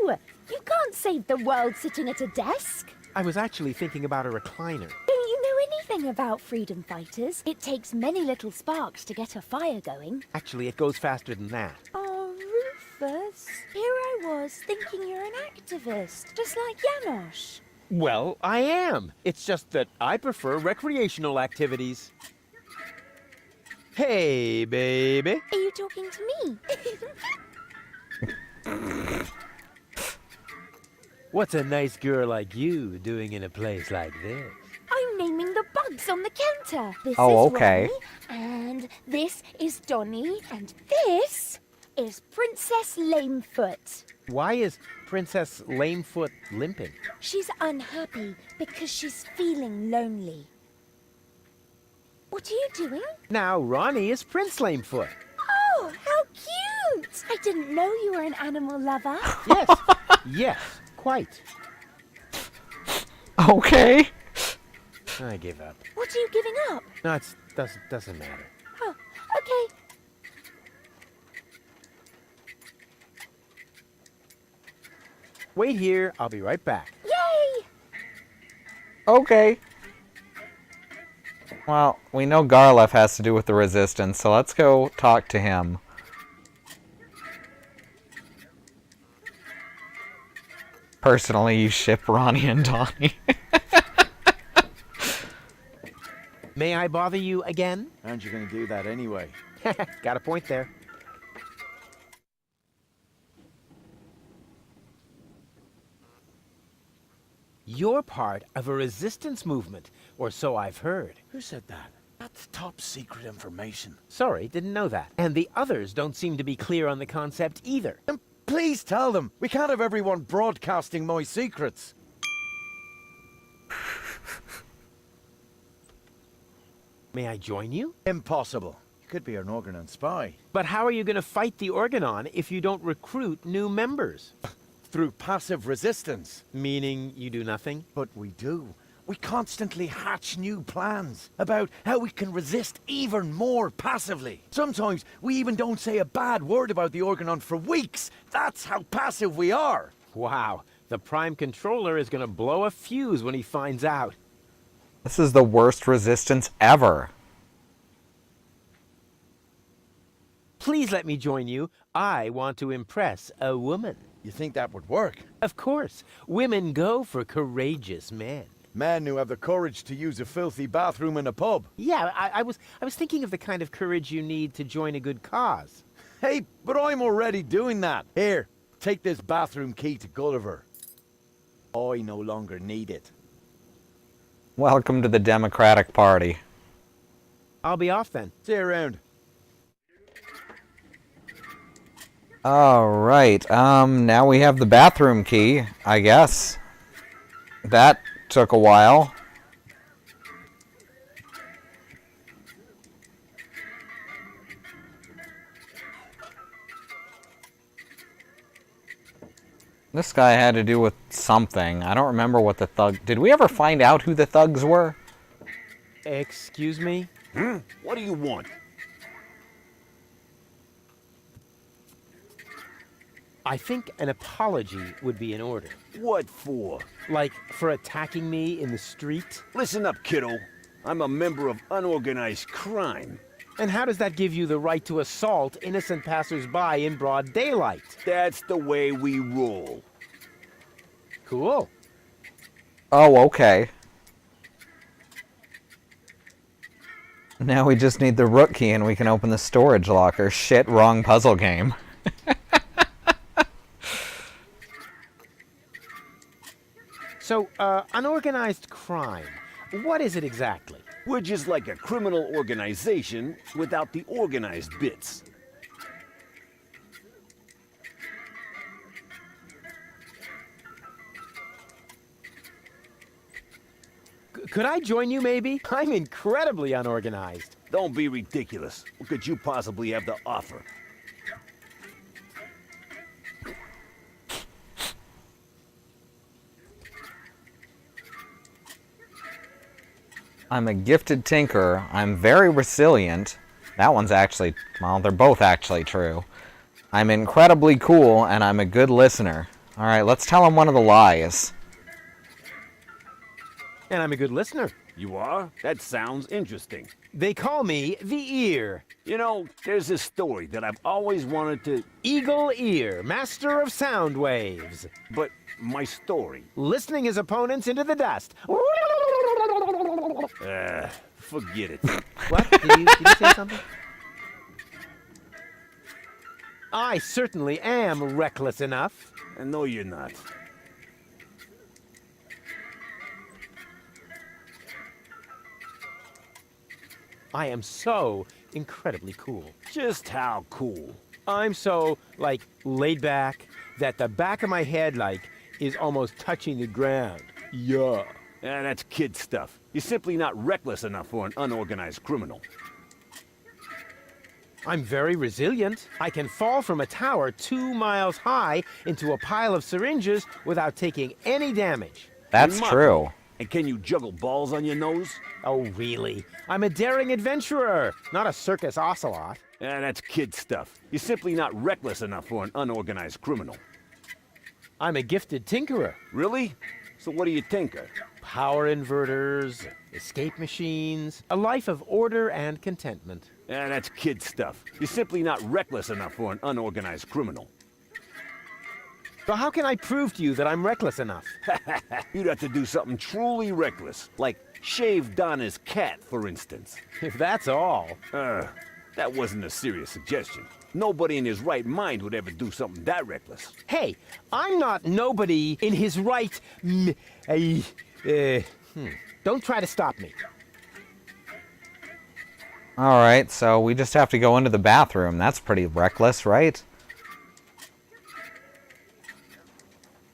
No! You can't save the world sitting at a desk. I was actually thinking about a recliner. Don't you know anything about freedom fighters? It takes many little sparks to get a fire going. Actually, it goes faster than that. Oh, Rufus. Here I was thinking you're an activist, just like Janosch. Well, I am. It's just that I prefer recreational activities. Hey, baby. Are you talking to me? What's a nice girl like you doing in a place like this? I'm naming the bugs on the counter. This is okay. Ronnie, and this is Donnie, and this is Princess Lamefoot. Why is Princess Lamefoot limping? She's unhappy because she's feeling lonely. What are you doing? Now Ronnie is Prince Lamefoot. Oh, how cute! I didn't know you were an animal lover. Yes, yes, quite. Okay. I give up. What are you giving up? No, it doesn't matter. Oh, okay. Wait here, I'll be right back. Yay! Okay. Well, we know Garlef has to do with the resistance, so let's go talk to him. Personally, you ship Ronnie and Donnie. May I bother you again? Aren't you going to do that anyway? Got a point there. You're part of a resistance movement, or so I've heard. Who said that? That's top secret information. Sorry, didn't know that. And the others don't seem to be clear on the concept either. And please tell them. We can't have everyone broadcasting my secrets. May I join you? Impossible. You could be an Organon spy. But how are you going to fight the Organon if you don't recruit new members? Through passive resistance. Meaning you do nothing? But we do. We constantly hatch new plans about how we can resist even more passively. Sometimes we even don't say a bad word about the Organon for weeks. That's how passive we are. Wow, the Prime Controller is going to blow a fuse when he finds out. This is the worst resistance ever. Please let me join you. I want to impress a woman. You think that would work? Of course. Women go for courageous men. Men who have the courage to use a filthy bathroom in a pub. Yeah, I was thinking of the kind of courage you need to join a good cause. Hey, but I'm already doing that. Here, take this bathroom key to Gulliver. I no longer need it. Welcome to the Democratic Party. I'll be off then. See you around. Alright, now we have the bathroom key, I guess. That took a while. This guy had to do with something. I don't remember what the thug... Did we ever find out who the thugs were? Excuse me? What do you want? I think an apology would be in order. What for? Like, for attacking me in the street? Listen up, kiddo. I'm a member of unorganized crime. And how does that give you the right to assault innocent passers-by in broad daylight? That's the way we roll. Cool. Oh, okay. Now we just need the rook key and we can open the storage locker. Shit, wrong puzzle game. So, unorganized crime. What is it exactly? We're just like a criminal organization without the organized bits. Could I join you, maybe? I'm incredibly unorganized. Don't be ridiculous. What could you possibly have to offer? I'm a gifted tinkerer. I'm very resilient. That one's actually... Well, they're both actually true. I'm incredibly cool, and I'm a good listener. Alright, let's tell him one of the lies. And I'm a good listener. You are? That sounds interesting. They call me the Ear. You know, there's this story that I've always wanted to... Eagle Ear, master of sound waves. But my story... Listening his opponents into the dust. Forget it. What? Did you say something? I certainly am reckless enough. And no, you're not. I am so incredibly cool. Just how cool? I'm so, like, laid back that the back of my head, like, is almost touching the ground. Yeah. Yeah, that's kid stuff. You're simply not reckless enough for an unorganized criminal. I'm very resilient. I can fall from a tower 2 miles high into a pile of syringes without taking any damage. That's true. And can you juggle balls on your nose? Oh, really? I'm a daring adventurer, not a circus ocelot. Yeah, that's kid stuff. You're simply not reckless enough for an unorganized criminal. I'm a gifted tinkerer. Really? So what do you tinker? Power inverters, escape machines, a life of order and contentment. Yeah, that's kid stuff. You're simply not reckless enough for an unorganized criminal. So how can I prove to you that I'm reckless enough? You'd have to do something truly reckless, like shave Donna's cat, for instance. If that's all. That wasn't a serious suggestion. Nobody in his right mind would ever do something that reckless. Hey, I'm not nobody in his right... Don't try to stop me. Alright, so we just have to go into the bathroom. That's pretty reckless, right?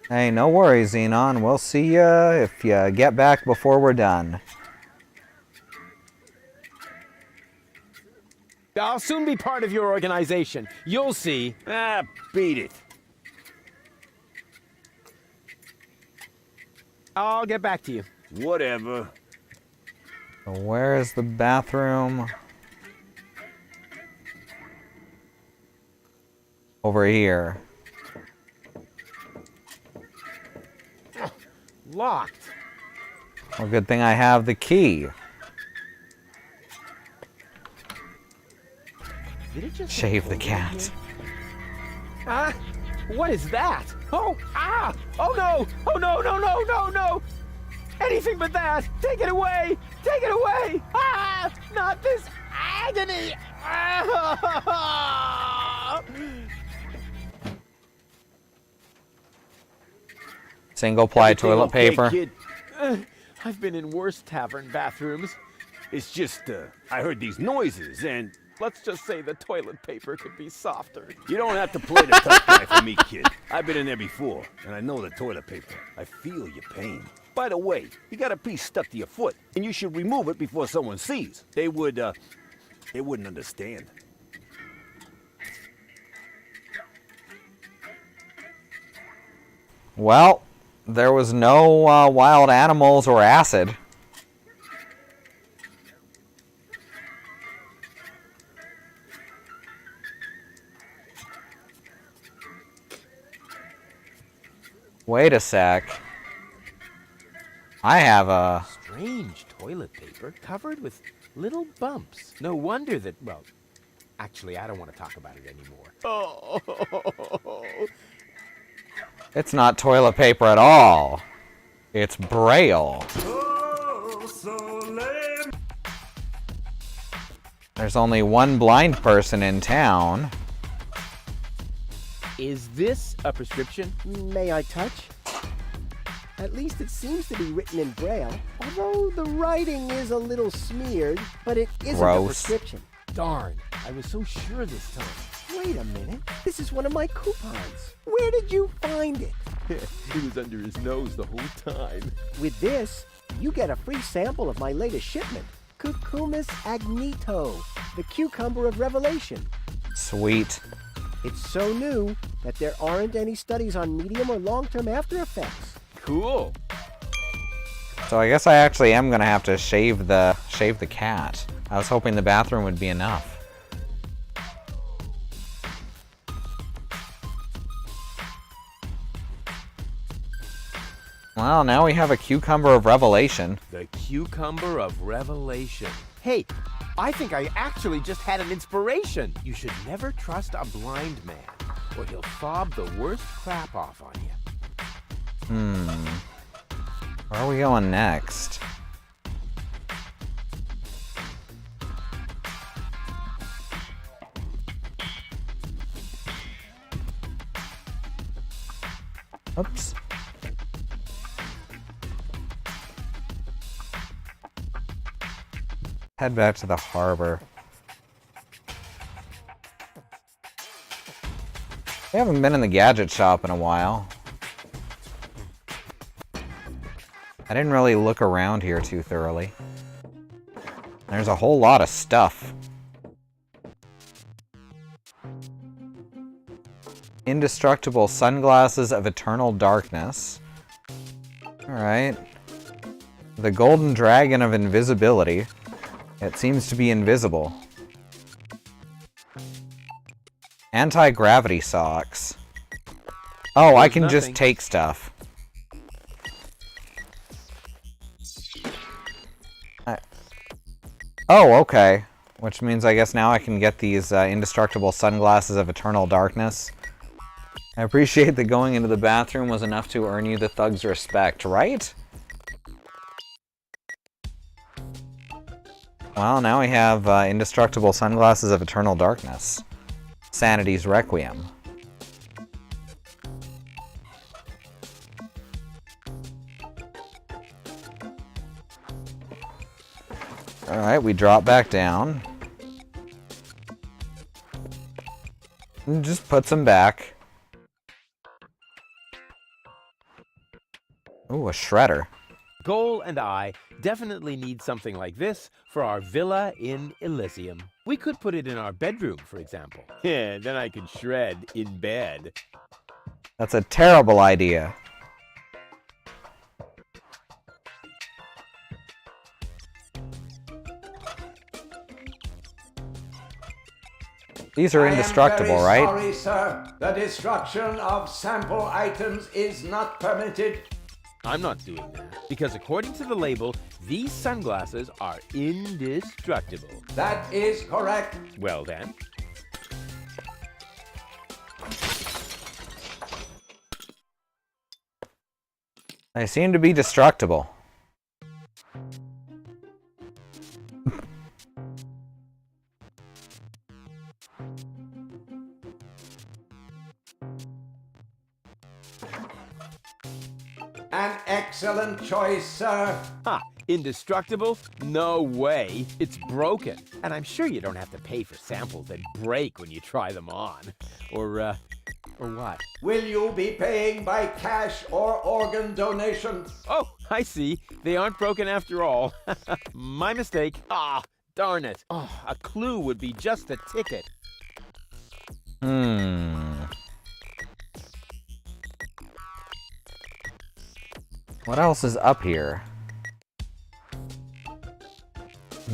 Hey, no worries, Xenon. We'll see ya if you get back before we're done. I'll soon be part of your organization. You'll see. Beat it. I'll get back to you. Whatever. So where is the bathroom? Over here. Locked. Well, good thing I have the key. Did it just Shave the cat. What is that? Oh, oh no, oh no, no, no, no, no. Anything but that. Take it away. Take it away. Not this agony. Single-ply toilet paper. Kid? I've been in worse tavern bathrooms. It's just, I heard these noises, and Let's just say the toilet paper could be softer. you don't have to play the tough guy for me, kid. I've been in there before, and I know the toilet paper. I feel your pain. By the way, you got a piece stuck to your foot, and you should remove it before someone sees. They wouldn't understand. Well, there was no wild animals or acid. Wait a sec. I have a... Strange toilet paper covered with little bumps. No wonder that, well, actually, I don't want to talk about it anymore. Oh. It's not toilet paper at all. It's Braille. There's only one blind person in town. Is this a prescription? May I touch? At least it seems to be written in Braille, although the writing is a little smeared, but it isn't a prescription. Darn, I was so sure this time. Wait a minute, this is one of my coupons. Where did you find it? It was under his nose the whole time. With this, you get a free sample of my latest shipment, Cucumis agnito, the cucumber of revelation. Sweet. It's so new that there aren't any studies on medium or long-term after effects. Cool. So I guess I actually am gonna have to shave the cat. I was hoping the bathroom would be enough. Well, now we have a cucumber of revelation. The cucumber of revelation. Hey, I think I actually just had an inspiration. You should never trust a blind man, or he'll fob the worst crap off on you. Where are we going next? Oops. Head back to the harbor. We haven't been in the gadget shop in a while. I didn't really look around here too thoroughly. There's a whole lot of stuff. Indestructible sunglasses of eternal darkness. Alright. The golden dragon of invisibility. It seems to be invisible. Anti-gravity socks. Oh, I can just take stuff. Oh, okay. Which means I guess now I can get these indestructible sunglasses of eternal darkness. I appreciate that going into the bathroom was enough to earn you the thug's respect, right? Well, now we have indestructible sunglasses of eternal darkness. Sanity's Requiem. Alright, we drop back down. And just put some back. Ooh, a shredder. Goal and I definitely need something like this for our villa in Elysium. We could put it in our bedroom, for example. Yeah, then I could shred in bed. That's a terrible idea. These are indestructible, right? I am very sorry, sir. The destruction of sample items is not permitted. I'm not doing that, because according to the label, these sunglasses are indestructible. That is correct. Well then. They seem to be destructible. An excellent choice, sir. Ha! Indestructible? No way. It's broken. And I'm sure you don't have to pay for samples that break when you try them on. Or what? Will you be paying by cash or organ donation? Oh, I see. They aren't broken after all. My mistake. Ah, darn it. Oh, a clue would be just a ticket. What else is up here?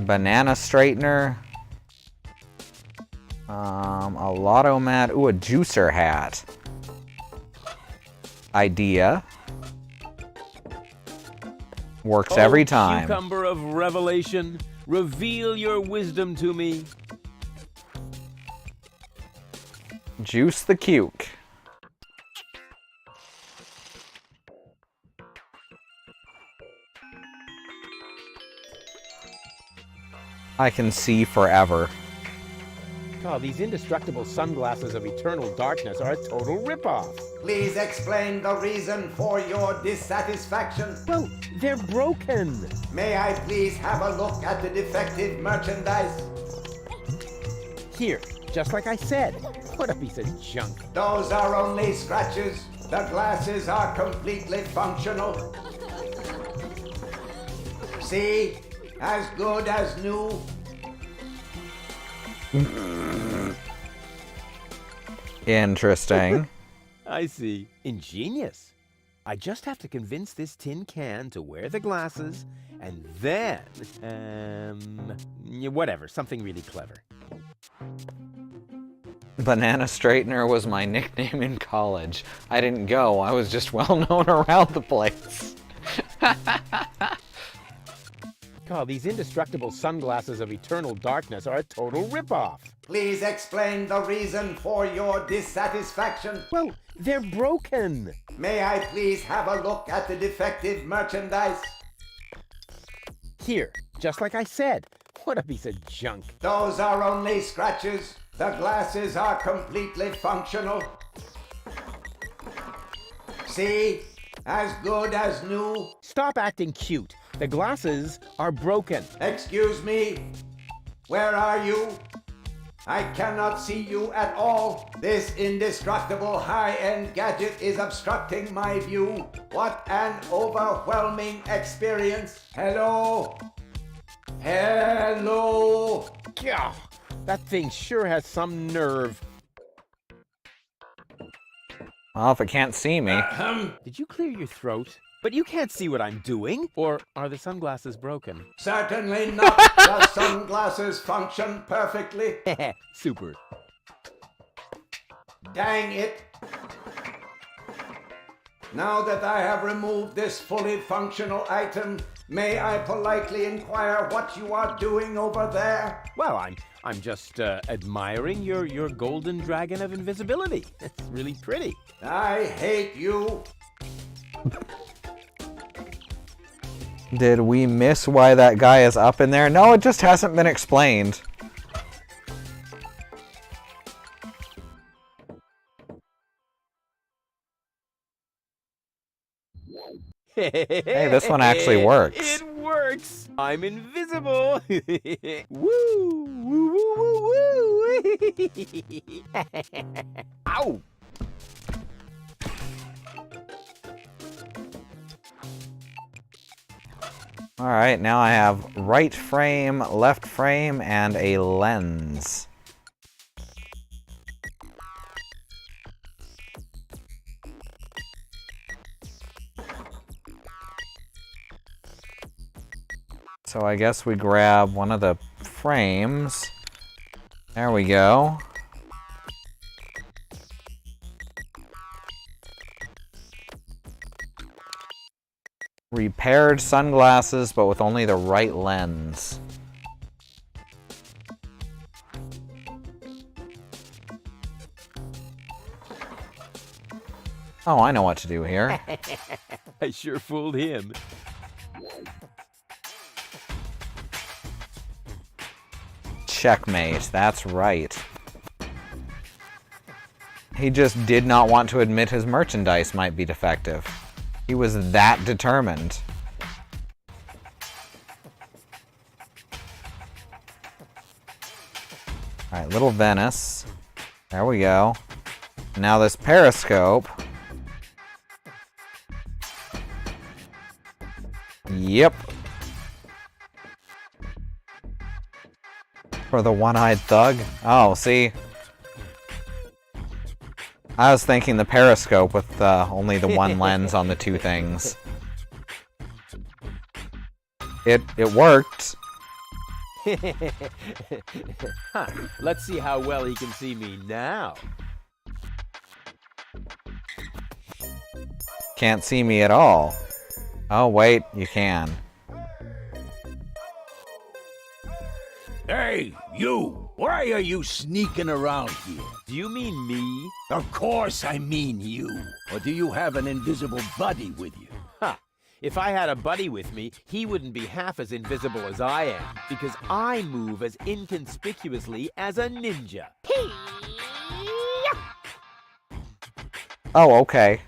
Banana straightener. A lotto mat. Ooh, a juicer hat. Idea. Works every time. Cucumber of revelation, reveal your wisdom to me. Juice the cuke. I can see forever. Oh, these indestructible sunglasses of eternal darkness are a total ripoff. Please explain the reason for your dissatisfaction. Well, they're broken. May I please have a look at the defective merchandise? Here, just like I said. What a piece of junk. Those are only scratches. The glasses are completely functional. See? As good as new. Interesting. I see. Ingenious. I just have to convince this tin can to wear the glasses, and then, whatever, something really clever. Banana straightener was my nickname in college. I didn't go, I was just well known around the place. God, these indestructible sunglasses of eternal darkness are a total ripoff. Please explain the reason for your dissatisfaction. Well, they're broken. May I please have a look at the defective merchandise? Here, just like I said. What a piece of junk. Those are only scratches. The glasses are completely functional. See? As good as new. Stop acting cute. The glasses are broken. Excuse me. Where are you? I cannot see you at all. This indestructible high-end gadget is obstructing my view. What an overwhelming experience. Hello? Hello? Gah, that thing sure has some nerve. Well, if it can't see me. Did you clear your throat? But you can't see what I'm doing. Or are the sunglasses broken? Certainly not. The sunglasses function perfectly. Super. Dang it. Now that I have removed this fully functional item, may I politely inquire what you are doing over there? Well, I'm just admiring your golden dragon of invisibility. It's really pretty. I hate you. Did we miss why that guy is up in there? No, it just hasn't been explained. Hey, this one actually works. It works. I'm invisible. Woo! Woo! Woo! Woo! Woo! Ow! Alright, now I have right frame, left frame, and a lens. So I guess we grab one of the frames. There we go. Repaired sunglasses, but with only the right lens. Oh, I know what to do here. I sure fooled him. Checkmate, that's right. He just did not want to admit his merchandise might be defective. He was that determined. Alright, little Venice. There we go. Now this periscope. Yep. For the one-eyed thug? Oh, see? I was thinking the periscope with only the one lens on the two things. It worked. Huh. Let's see how well he can see me now. Can't see me at all. Oh, wait, you can. Hey, you! Why are you sneaking around here? Do you mean me? Of course I mean you. Or do you have an invisible buddy with you? Ha! If I had a buddy with me, he wouldn't be half as invisible as I am, because I move as inconspicuously as a ninja. Oh, okay.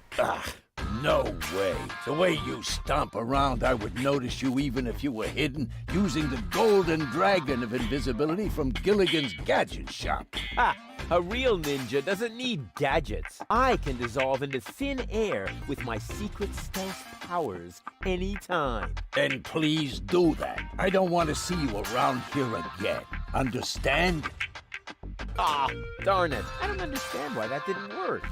No way. The way you stomp around, I would notice you even if you were hidden using the golden dragon of invisibility from Gilligan's Gadget Shop. Ha! A real ninja doesn't need gadgets. I can dissolve into thin air with my secret stealth powers anytime. Then please do that. I don't want to see you around here again. Understand? Ah, darn it. I don't understand why that didn't work.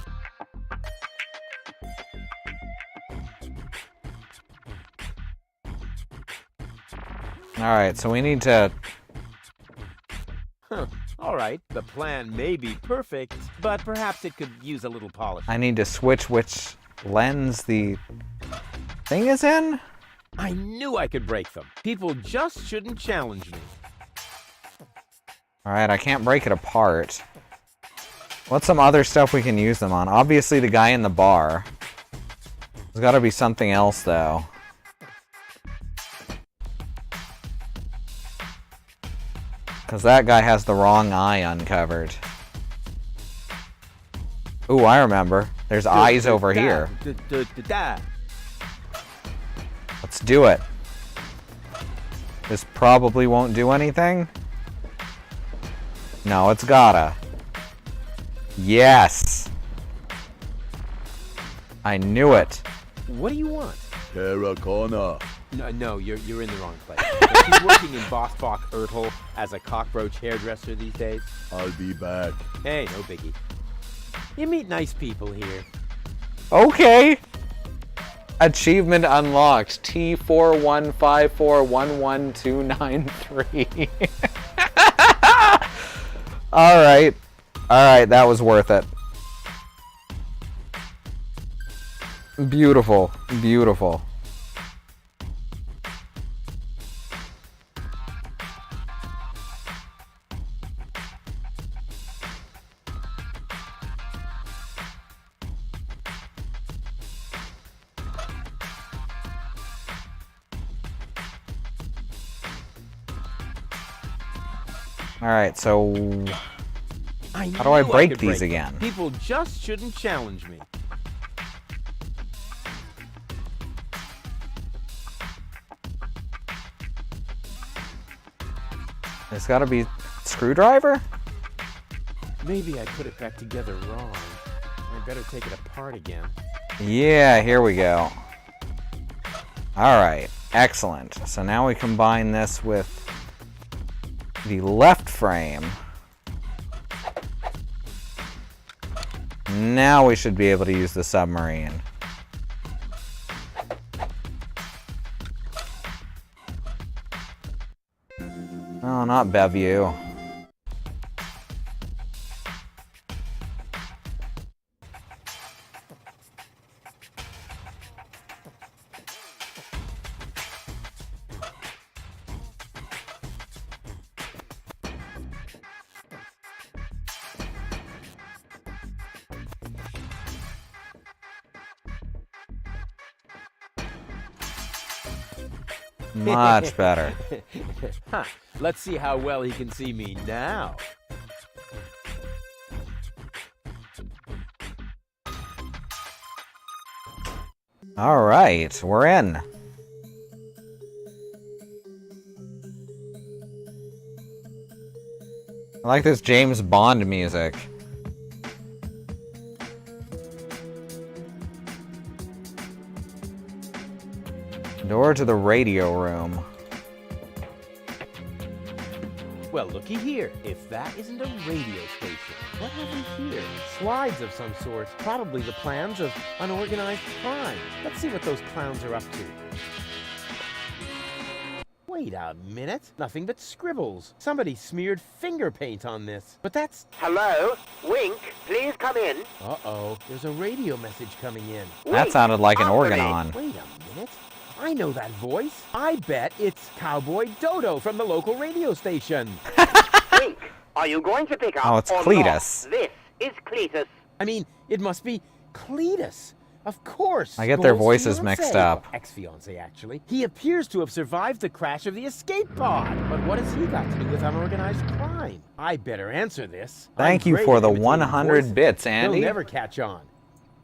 Alright, so we need to... Huh. All right, the plan may be perfect, but perhaps it could use a little polish. I need to switch which lens the thing is in? I knew I could break them. People just shouldn't challenge me. Alright, I can't break it apart. What's some other stuff we can use them on? Obviously the guy in the bar. There's gotta be something else, though. Because that guy has the wrong eye uncovered. Ooh, I remember. There's eyes over here. Let's do it. This probably won't do anything. No, it's gotta. Yes! I knew it. What do you want? Terracotta. No, you're in the wrong place. But she's working in Bostock Ertl as a cockroach hairdresser these days. I'll be back. Hey, no biggie. You meet nice people here. Okay. Achievement unlocked. T415411293. Alright. Alright, that was worth it. Beautiful. Beautiful. Alright, so... how do I break these again? People just shouldn't challenge me. There's gotta be... screwdriver? Maybe I put it back together wrong. I better take it apart again. Yeah, here we go. Alright, excellent. So now we combine this with the left frame. Now we should be able to use the submarine. Oh, not Bevue. Much better. Huh. Let's see how well he can see me now. All right, we're in. I like this James Bond music. Door to the radio room. Well, looky here. If that isn't a radio station, what have we here? Slides of some sort. Probably the plans of unorganized crime. Let's see what those clowns are up to. Wait a minute. Nothing but scribbles. Somebody smeared finger paint on this. But that's... Hello? Wink, please come in. Uh-oh. There's a radio message coming in. That sounded like an Wink, organon. Wait a minute. I know that voice. I bet it's Cowboy Dodo from the local radio station. Wink, are you going to pick up? Oh, it's or Cletus. not? This is Cletus. I mean, it must be Cletus. Of course. I get their Gold's voices fiancé. mixed up. Ex-fiancé, actually. He appears to have survived the crash of the escape pod. But what has he got to do with unorganized crime? I better answer this. Thank I'm you great for at the imitating 100 voices. bits, Andy. He'll never catch on.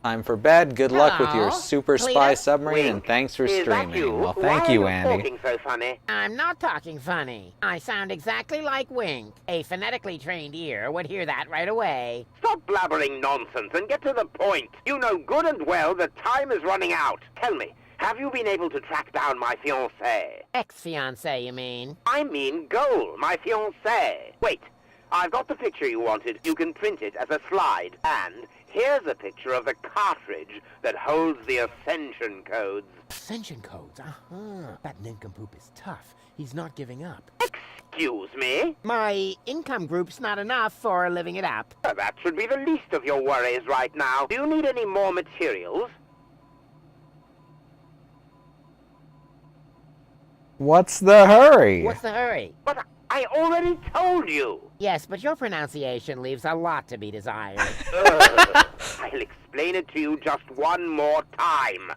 Time for bed. Good luck with your Hello? super spy Cletus? submarine, and Wink. thanks for Is that streaming. you? Well, Why thank you, are Andy. talking so funny? I'm not talking funny. I sound exactly like Wink. A phonetically trained ear would hear that right away. Stop blabbering nonsense and get to the point. You know good and well that time is running out. Tell me, have you been able to track down my fiancée? Ex-fiancé, you mean? I mean Goal, my fiancée. Wait, I've got the picture you wanted. You can print it as a slide. And here's a picture of the cartridge that holds the ascension codes. Ascension codes, That nincompoop is tough. He's not giving up. Excuse me? My income group's not enough for living it up. That should be the least of your worries right now. Do you need any more materials? What's the hurry? What's the hurry? But I already told you. Yes, but your pronunciation leaves a lot to be desired. I'll explain it to you just one more time.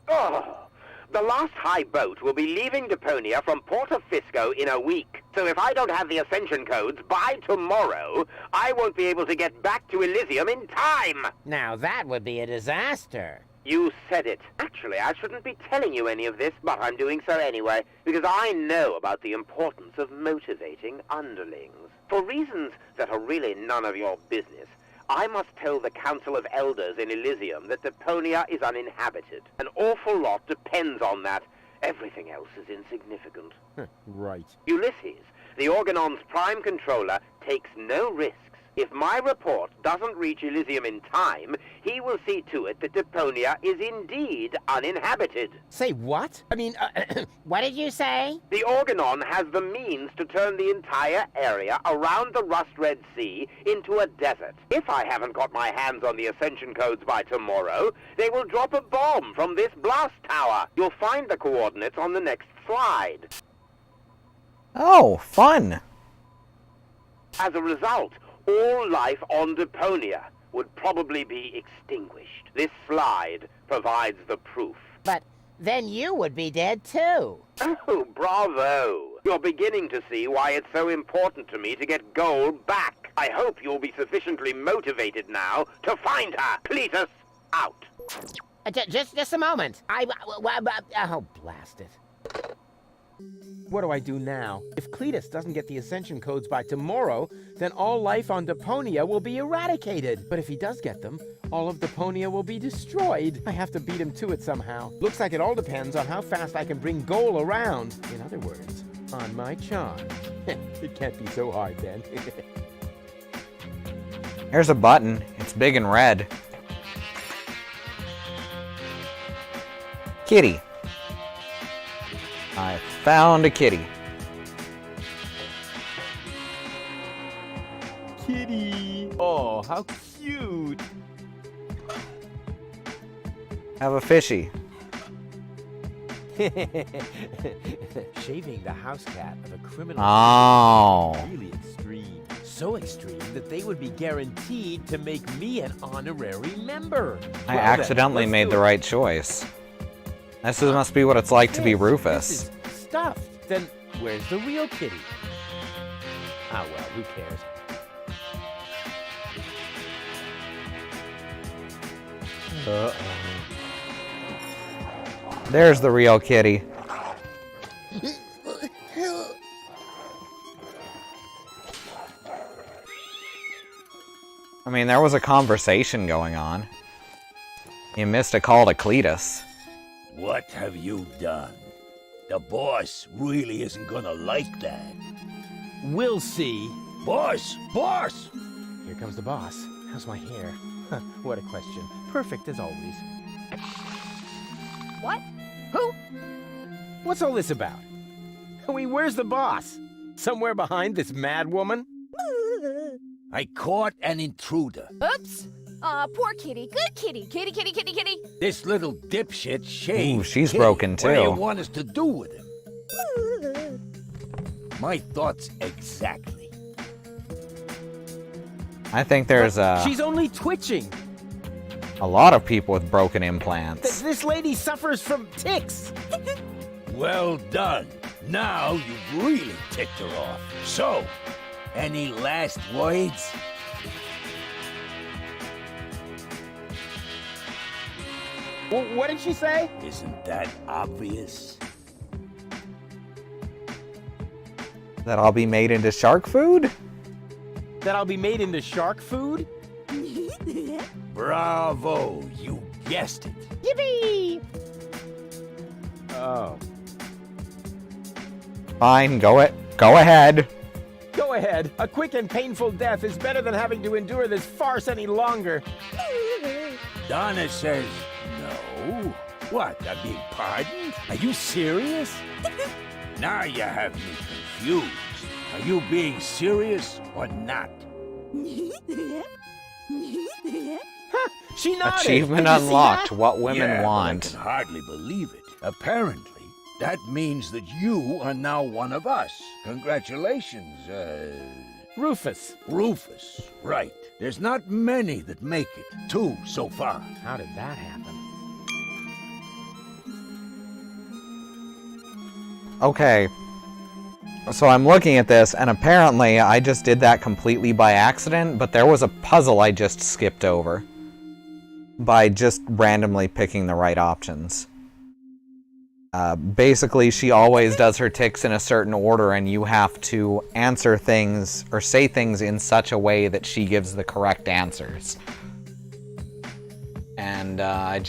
The last high boat will be leaving Deponia from Portofisco in a week. So if I don't have the ascension codes by tomorrow, I won't be able to get back to Elysium in time. Now that would be a disaster. You said it. Actually, I shouldn't be telling you any of this, but I'm doing so anyway, because I know about the importance of motivating underlings. For reasons that are really none of your business, I must tell the Council of Elders in Elysium that Deponia is uninhabited. An awful lot depends on that. Everything else is insignificant. Right. Ulysses, the Organon's prime controller, takes no risks. If my report doesn't reach Elysium in time, he will see to it that Deponia is indeed uninhabited. Say what? I mean, What did you say? The Organon has the means to turn the entire area around the Rust Red Sea into a desert. If I haven't got my hands on the ascension codes by tomorrow, they will drop a bomb from this blast tower. You'll find the coordinates on the next slide. Oh, fun. As a result, all life on Deponia would probably be extinguished. This slide provides the proof. But then you would be dead too. Oh, bravo! You're beginning to see why it's so important to me to get Gold back. I hope you'll be sufficiently motivated now to find her. Cletus, out. Just a moment. Oh, blast it. what do I do now? If Cletus doesn't get the ascension codes by tomorrow, then all life on Deponia will be eradicated. But if he does get them, all of Deponia will be destroyed. I have to beat him to it somehow. Looks like it all depends on how fast I can bring Goal around. In other words, on my charm. It can't be so hard then. Here's a button. It's big and red. Kitty. I found a kitty. Kitty! Oh, how cute! Have a fishy. Shaving the house cat of a criminal Oh. is really extreme. So extreme that they would be guaranteed to make me an honorary member. I Well, accidentally then, let's made do the it. right choice. This must be what it's like to be Rufus. This is stuffed. Then where's the real kitty? Ah, well, who cares? Uh-oh. There's the real kitty. I mean, there was a conversation going on. You missed a call to Cletus. What have you done? The boss really isn't gonna like that. We'll see. Boss! Boss! Here comes the boss. How's my hair? Huh, what a question. Perfect as always. What? Who? What's all this about? I mean, where's the boss? Somewhere behind this mad woman? I caught an intruder. Oops. Aw, poor kitty. Good kitty. Kitty, kitty, kitty, kitty. This little dipshit shaved. Ooh, she's Kitty. broken What do you too. want us to do with him? My thoughts exactly. I think there's She's only twitching. a lot of people with broken implants. This lady suffers from tics. Well done. Now you've really ticked her off. So, any last words? What did she say? Isn't that obvious? That I'll be made into shark food? That I'll be made into shark food? Bravo, you guessed it. Yippee! Oh. Fine, go ahead. Go ahead. A quick and painful death is better than having to endure this farce any longer. Donna says no. What, I'm being pardoned? Are you serious? Now you have me confused. Are you being serious or not? She nodded. Achievement Did you see unlocked. that? What women Yeah, want. I can hardly believe it. Apparently, that means that you are now one of us. Congratulations, Rufus. Rufus. Right. There's not many that make it. 2 so far. How did that happen? Okay. So I'm looking at this, and apparently I just did that completely by accident, but there was a puzzle I just skipped over by just randomly picking the right options. Basically, she always does her ticks in a certain order, and you have to answer things or say things in such a way that she gives the correct answers. And I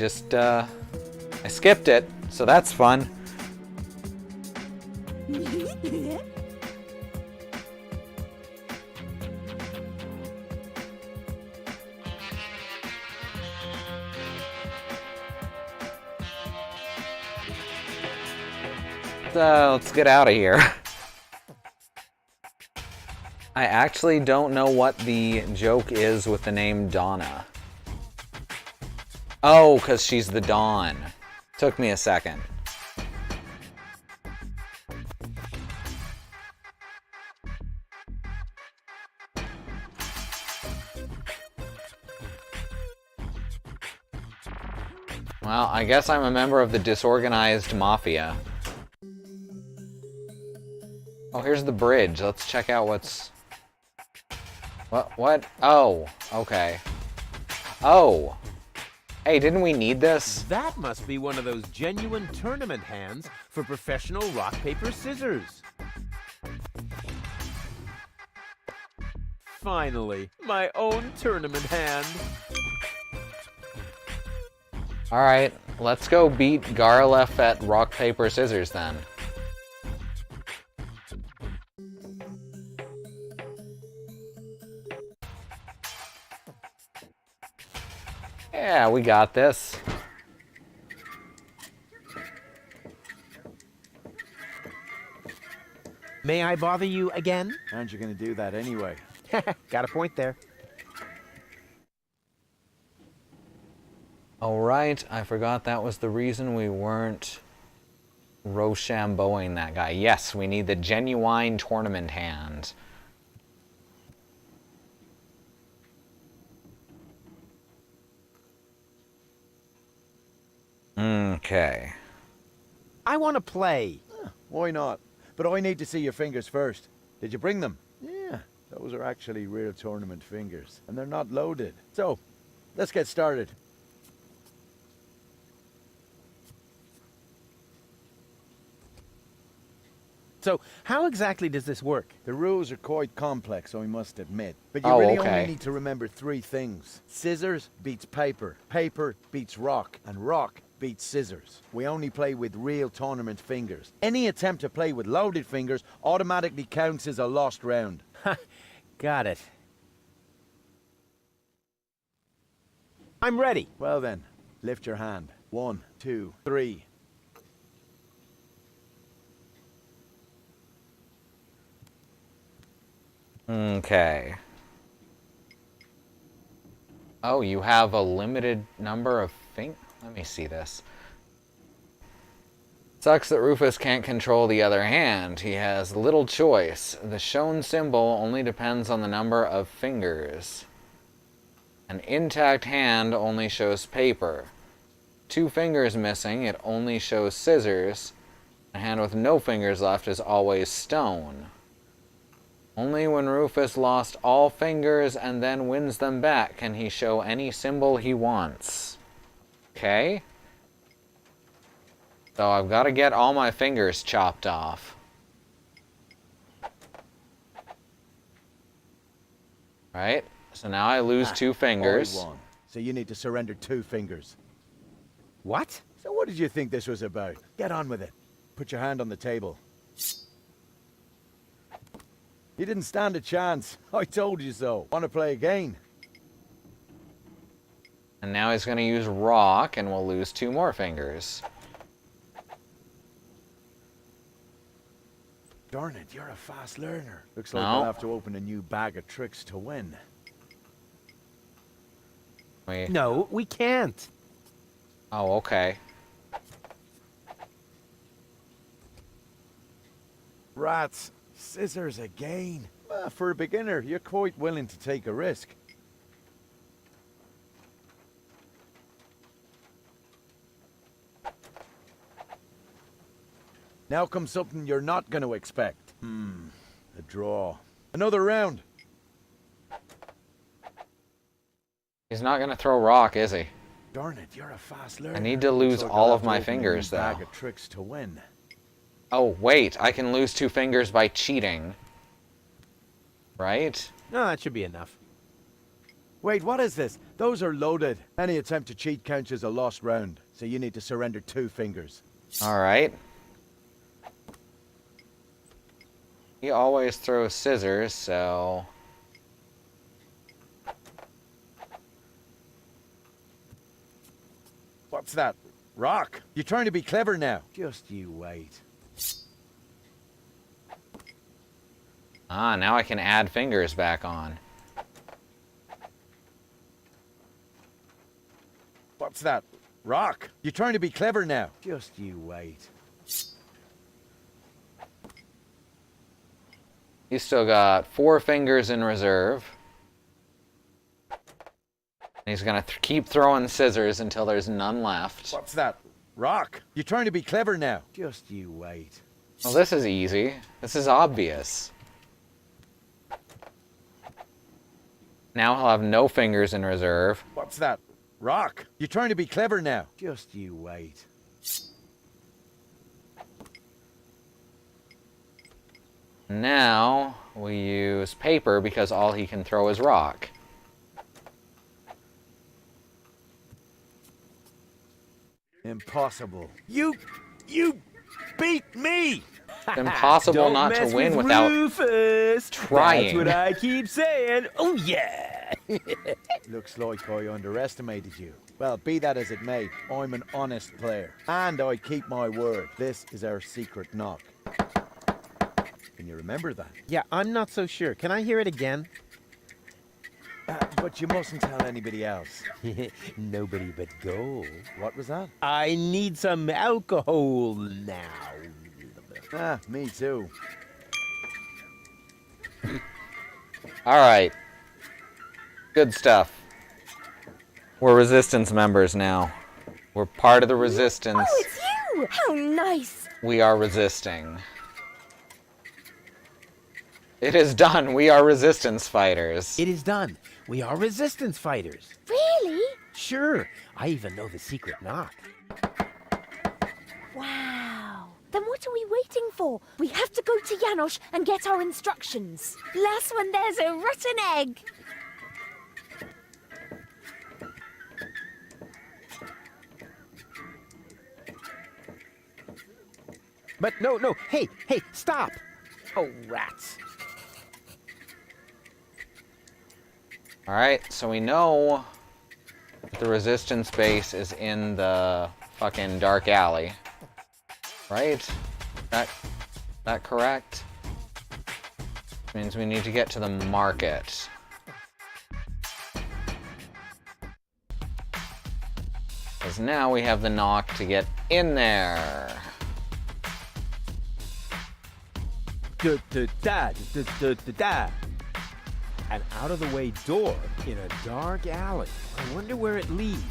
skipped it, so that's fun. Let's get out of here. I actually don't know what the joke is with the name Donna. Oh, because she's the Dawn. Took me a second. Well, I guess I'm a member of the disorganized mafia. Oh, here's the bridge. Let's check out what's... What? Oh, okay. Oh. Hey, didn't we need this? That must be one of those genuine tournament hands for professional rock, paper, scissors. Finally, my own tournament hand. Alright, let's go beat Garlef at rock, paper, scissors then. Yeah, we got this. May I bother you again? Aren't you going to do that anyway? Got a point there. Alright, I forgot that was the reason we weren't Rochambeauing that guy. Yes, we need the genuine tournament hand. Okay. I want to play. Why not? But I need to see your fingers first. Did you bring them? Yeah, those are actually real tournament fingers, and they're not loaded. So, let's get started. So, how exactly does this work? The rules are quite complex, I must admit. But you really okay. only need to remember 3 things. Scissors beats paper, paper beats rock, and rock beats scissors. We only play with real tournament fingers. Any attempt to play with loaded fingers automatically counts as a lost round. Got it. I'm ready. Well then, lift your hand. 1, 2, 3. Okay. Oh, you have a limited number of fingers? Let me see this. Sucks that Rufus can't control the other hand. He has little choice. The shown symbol only depends on the number of fingers. An intact hand only shows paper. 2 fingers missing, it only shows scissors. A hand with no fingers left is always stone. Only when Rufus lost all fingers and then wins them back can he show any symbol he wants. Okay. So I've got to get all my fingers chopped off. Right? So now I lose 2 fingers. I won. So you need to surrender 2 fingers. What? So what did you think this was about? Get on with it. Put your hand on the table. You didn't stand a chance. I told you so. Want to play again? And now he's going to use rock, and we'll lose 2 more fingers. Darn it, you're a fast learner. Looks like No. we'll have to open a new bag of tricks to win. No, we can't. Oh, okay. Rats, scissors again. For a beginner, you're quite willing to take a risk. Now comes something you're not going to expect. A draw. Another round. He's not going to throw rock, is he? Darn it, you're a fast learner. I need to lose Looks like all I'll of have my to open a new fingers, though. Bag of tricks to win. Oh, wait. I can lose 2 fingers by cheating. Right? No, that should be enough. Wait, what is this? Those are loaded. Any attempt to cheat counts as a lost round, so you need to surrender 2 fingers. Alright. He always throws scissors, so... What's that? Rock? You're trying to be clever now. Just you wait. Ah, now I can add fingers back on. What's that? Rock? You're trying to be clever now. Just you wait. He's still got 4 fingers in reserve. He's gonna keep throwing scissors until there's none left. What's that? Rock? You're trying to be clever now. Just you wait. Well, this is easy. This is obvious. Now he'll have no fingers in reserve. What's that? Rock? You're trying to be clever now. Just you wait. Now we use paper because all he can throw is rock. Impossible. You beat me! It's impossible Don't not mess to win with without Rufus. trying. That's what I keep saying. Oh yeah. Looks like I underestimated you. Well, be that as it may, I'm an honest player. And I keep my word. This is our secret knock. Can you remember that? Yeah, I'm not so sure. Can I hear it again? But you mustn't tell anybody else. Nobody but gold. What was that? I need some alcohol now. Me too. Alright. Good stuff. We're Resistance members now. We're part of the Resistance. Oh, it's you! How nice! We are resisting. It is done. We are Resistance fighters. It is done. We are resistance fighters. Really? Sure. I even know the secret knock. Wow. Then what are we waiting for? We have to go to Janosch and get our instructions. Last one, there's a rotten egg. But no. Hey, stop. Oh, rats. Alright, so we know the Resistance base is in the fucking dark alley. Right? That correct? Which means we need to get to the market. Because now we have the knock to get in there. An out-of-the-way door in a dark alley. I wonder where it leads.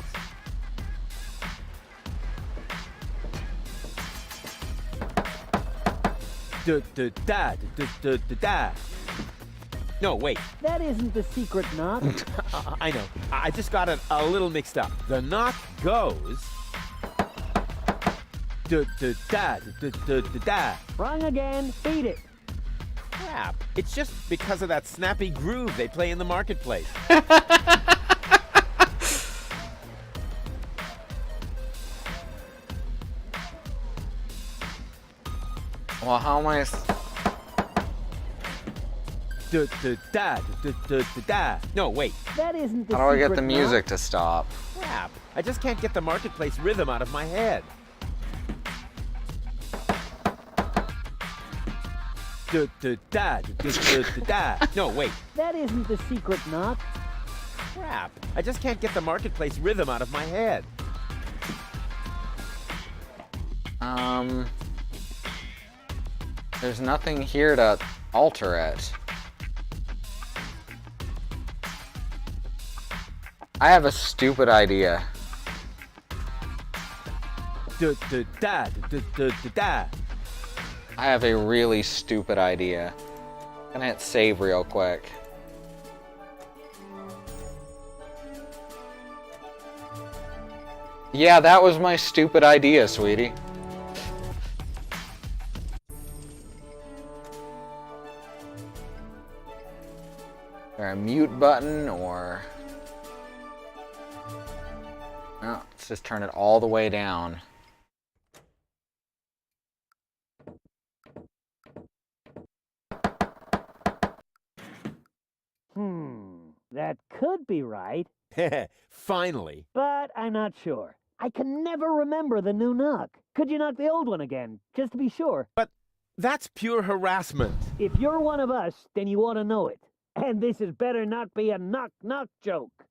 No, wait. That isn't the secret knock. I know. I just got it a little mixed up. The knock goes... Wrong again. Beat it. Crap. It's just because of that snappy groove they play in the marketplace. Well, how am I... No, wait. That isn't the How do I get secret the music knock. to stop? Crap. I just can't get the marketplace rhythm out of my head. No, wait. That isn't the secret knock. Crap. I just can't get the marketplace rhythm out of my head. There's nothing here to alter it. I have a stupid idea. I have a really stupid idea. I'm gonna hit save real quick. Yeah, that was my stupid idea, sweetie. Is there a mute button or... No, let's just turn it all the way down. That could be right, Finally. but I'm not sure. I can never remember the new knock. Could you knock the old one again, just to be sure? But that's pure harassment. If you're one of us, then you ought to know it. And this had better not be a knock-knock joke.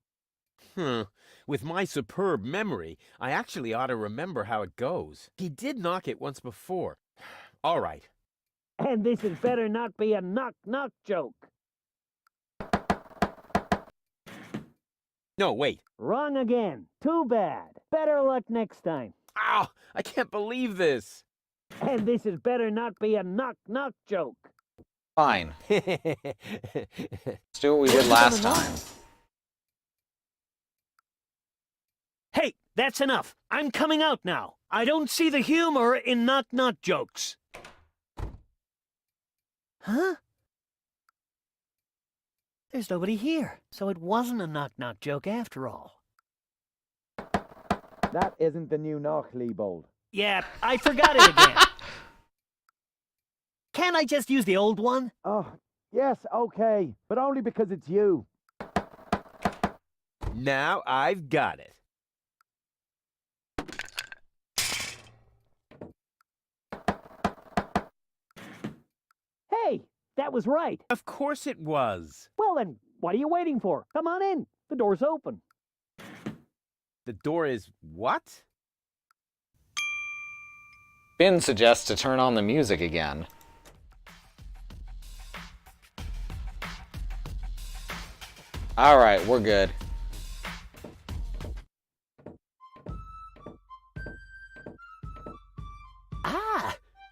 With my superb memory, I actually ought to remember how it goes. He did knock it once before. All right. And this had better not be a knock-knock joke. No, wait. Wrong again. Too bad. Better luck next time. Ow! I can't believe this. And this had better not be a knock-knock joke. Fine. Let's do what we did last time. Hey, that's enough. I'm coming out now. I don't see the humor in knock-knock jokes. Huh? There's nobody here, so it wasn't a knock-knock joke after all. That isn't the new knock, Leibold. Yeah, I forgot it again. Can't I just use the old one? Oh, yes, okay. But only because it's you. Now I've got it. Hey, that was right. Of course it was. Well then, what are you waiting for? Come on in. The door's open. The door is what? Finn suggests to turn on the music again. Alright, we're good.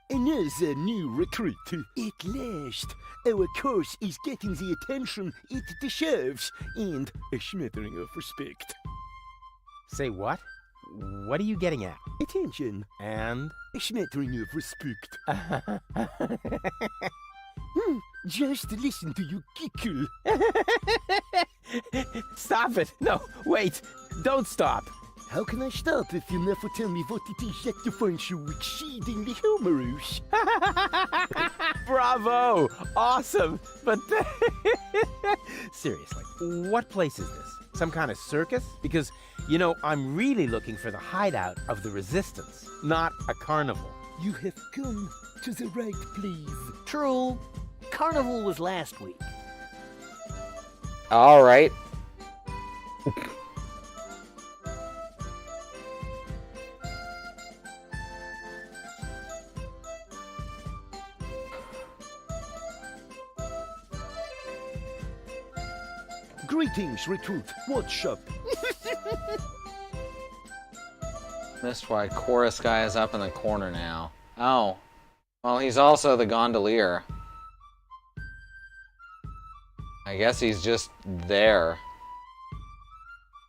Another new recruit. At last, our course is getting the attention it deserves, and a smattering of respect. Say what? What are you getting at? Attention. And? A smattering of respect. Just listen to you giggle. Stop it! No, wait! Don't stop! How can I stop if you never tell me what it is that you find so exceedingly humorous? Bravo! Awesome! But seriously, what place is this? Some kind of circus? Because, you know, I'm really looking for the hideout of the Resistance, not a carnival. You have come to the right place. True. Carnival was last week. Alright. Greetings, recruit. What's up? Missed why chorus guy is up in the corner now. Oh. Well, he's also the gondolier. I guess he's just there.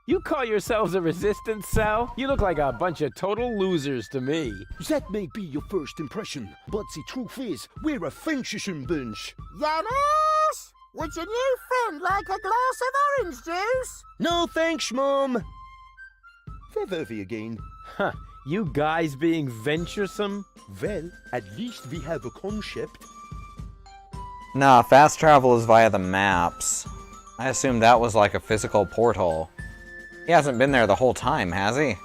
You call yourselves a resistance cell? You look like a bunch of total losers to me. That may be your first impression, but the truth is, we're a fancy bunch. Yanis! Would your new friend like a glass of orange juice? No thanks, Mom. Where were we again? Huh, you guys being venturesome? Well, at least we have a concept. Nah, fast travel is via the maps. I assumed that was like a physical porthole. He hasn't been there the whole time, has he?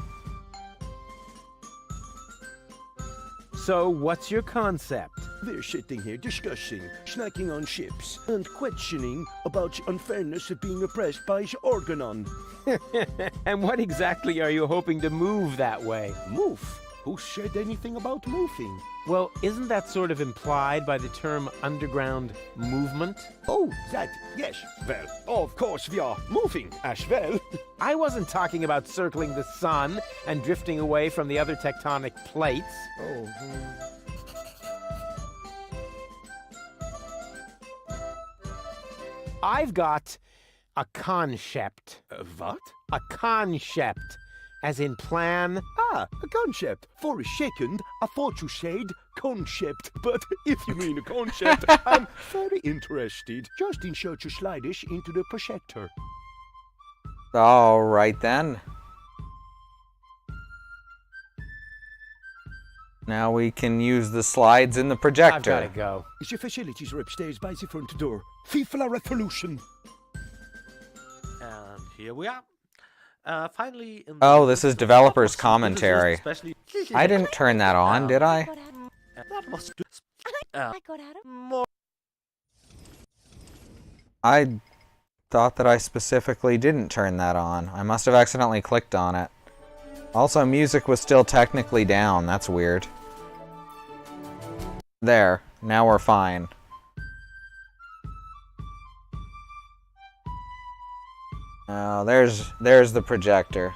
So, what's your concept? We're sitting here discussing, snacking on chips, and questioning about the unfairness of being oppressed by the Organon. And what exactly are you hoping to move that way? Move? Who said anything about moving? Well, isn't that sort of implied by the term underground movement? Oh, that, yes. Well, of course we are moving as well. I wasn't talking about circling the sun and drifting away from the other tectonic plates. Oh, I've got a concept. What? A concept. As in plan? Ah, a concept. For a second, I thought you said concept. But if you mean a concept, I'm very interested. Just insert your sliders into the projector. Alright then. Now we can use the slides in the projector. I've gotta go. The facilities are upstairs by the front door. FIFA la revolution. And here we are. Finally, in Oh, this is developer's commentary. I didn't turn that on, did I? That was I got out of more. I thought that I specifically didn't turn that on. I must have accidentally clicked on it. Also, music was still technically down. That's weird. There. Now we're fine. Oh, there's the projector.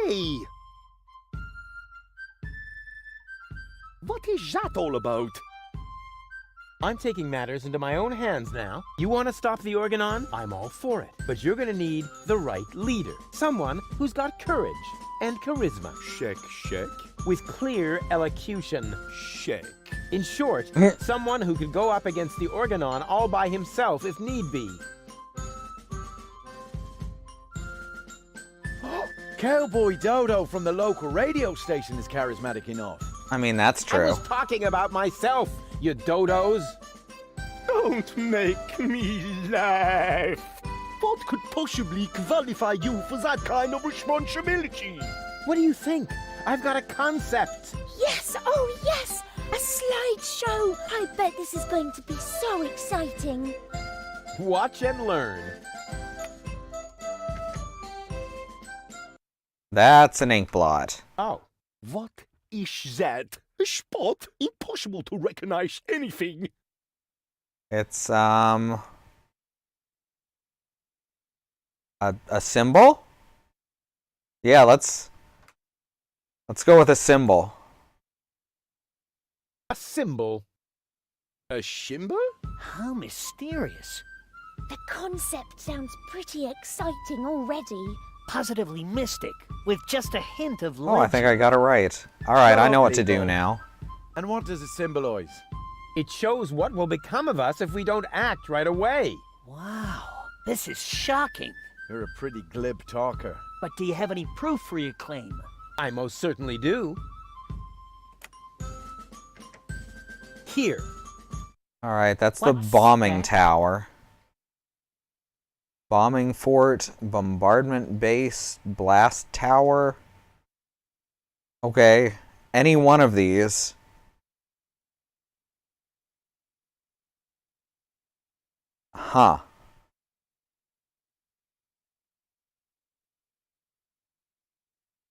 Hey! What is that all about? I'm taking matters into my own hands now. You want to stop the Organon? I'm all for it. But you're going to need the right leader. Someone who's got courage and charisma. Check. With clear elocution. Check. In short, someone who could go up against the Organon all by himself if need be. Cowboy Dodo from the local radio station is charismatic enough. I mean, that's I true. was talking about myself, you dodos. Don't make me laugh. What could possibly qualify you for that kind of responsibility? What do you think? I've got a concept. Yes, oh yes! A slideshow! I bet this is going to be so exciting. Watch and learn. That's an ink blot. Oh. What is that? A spot? Impossible to recognize anything. It's, a symbol? Yeah, let's go with a symbol. A symbol? A symbol? How mysterious. The concept sounds pretty exciting already. Positively mystic, with just a hint of Oh, legend. I think I got it right. Alright, I know what to do Lovely. now. And what does it symbolize? It shows what will become of us if we don't act right away. Wow, this is shocking. You're a pretty glib talker. But do you have any proof for your claim? I most certainly do. Here. Alright, that's the What's bombing that? tower. Bombing fort, bombardment base, blast tower. Okay, any one of these. Huh.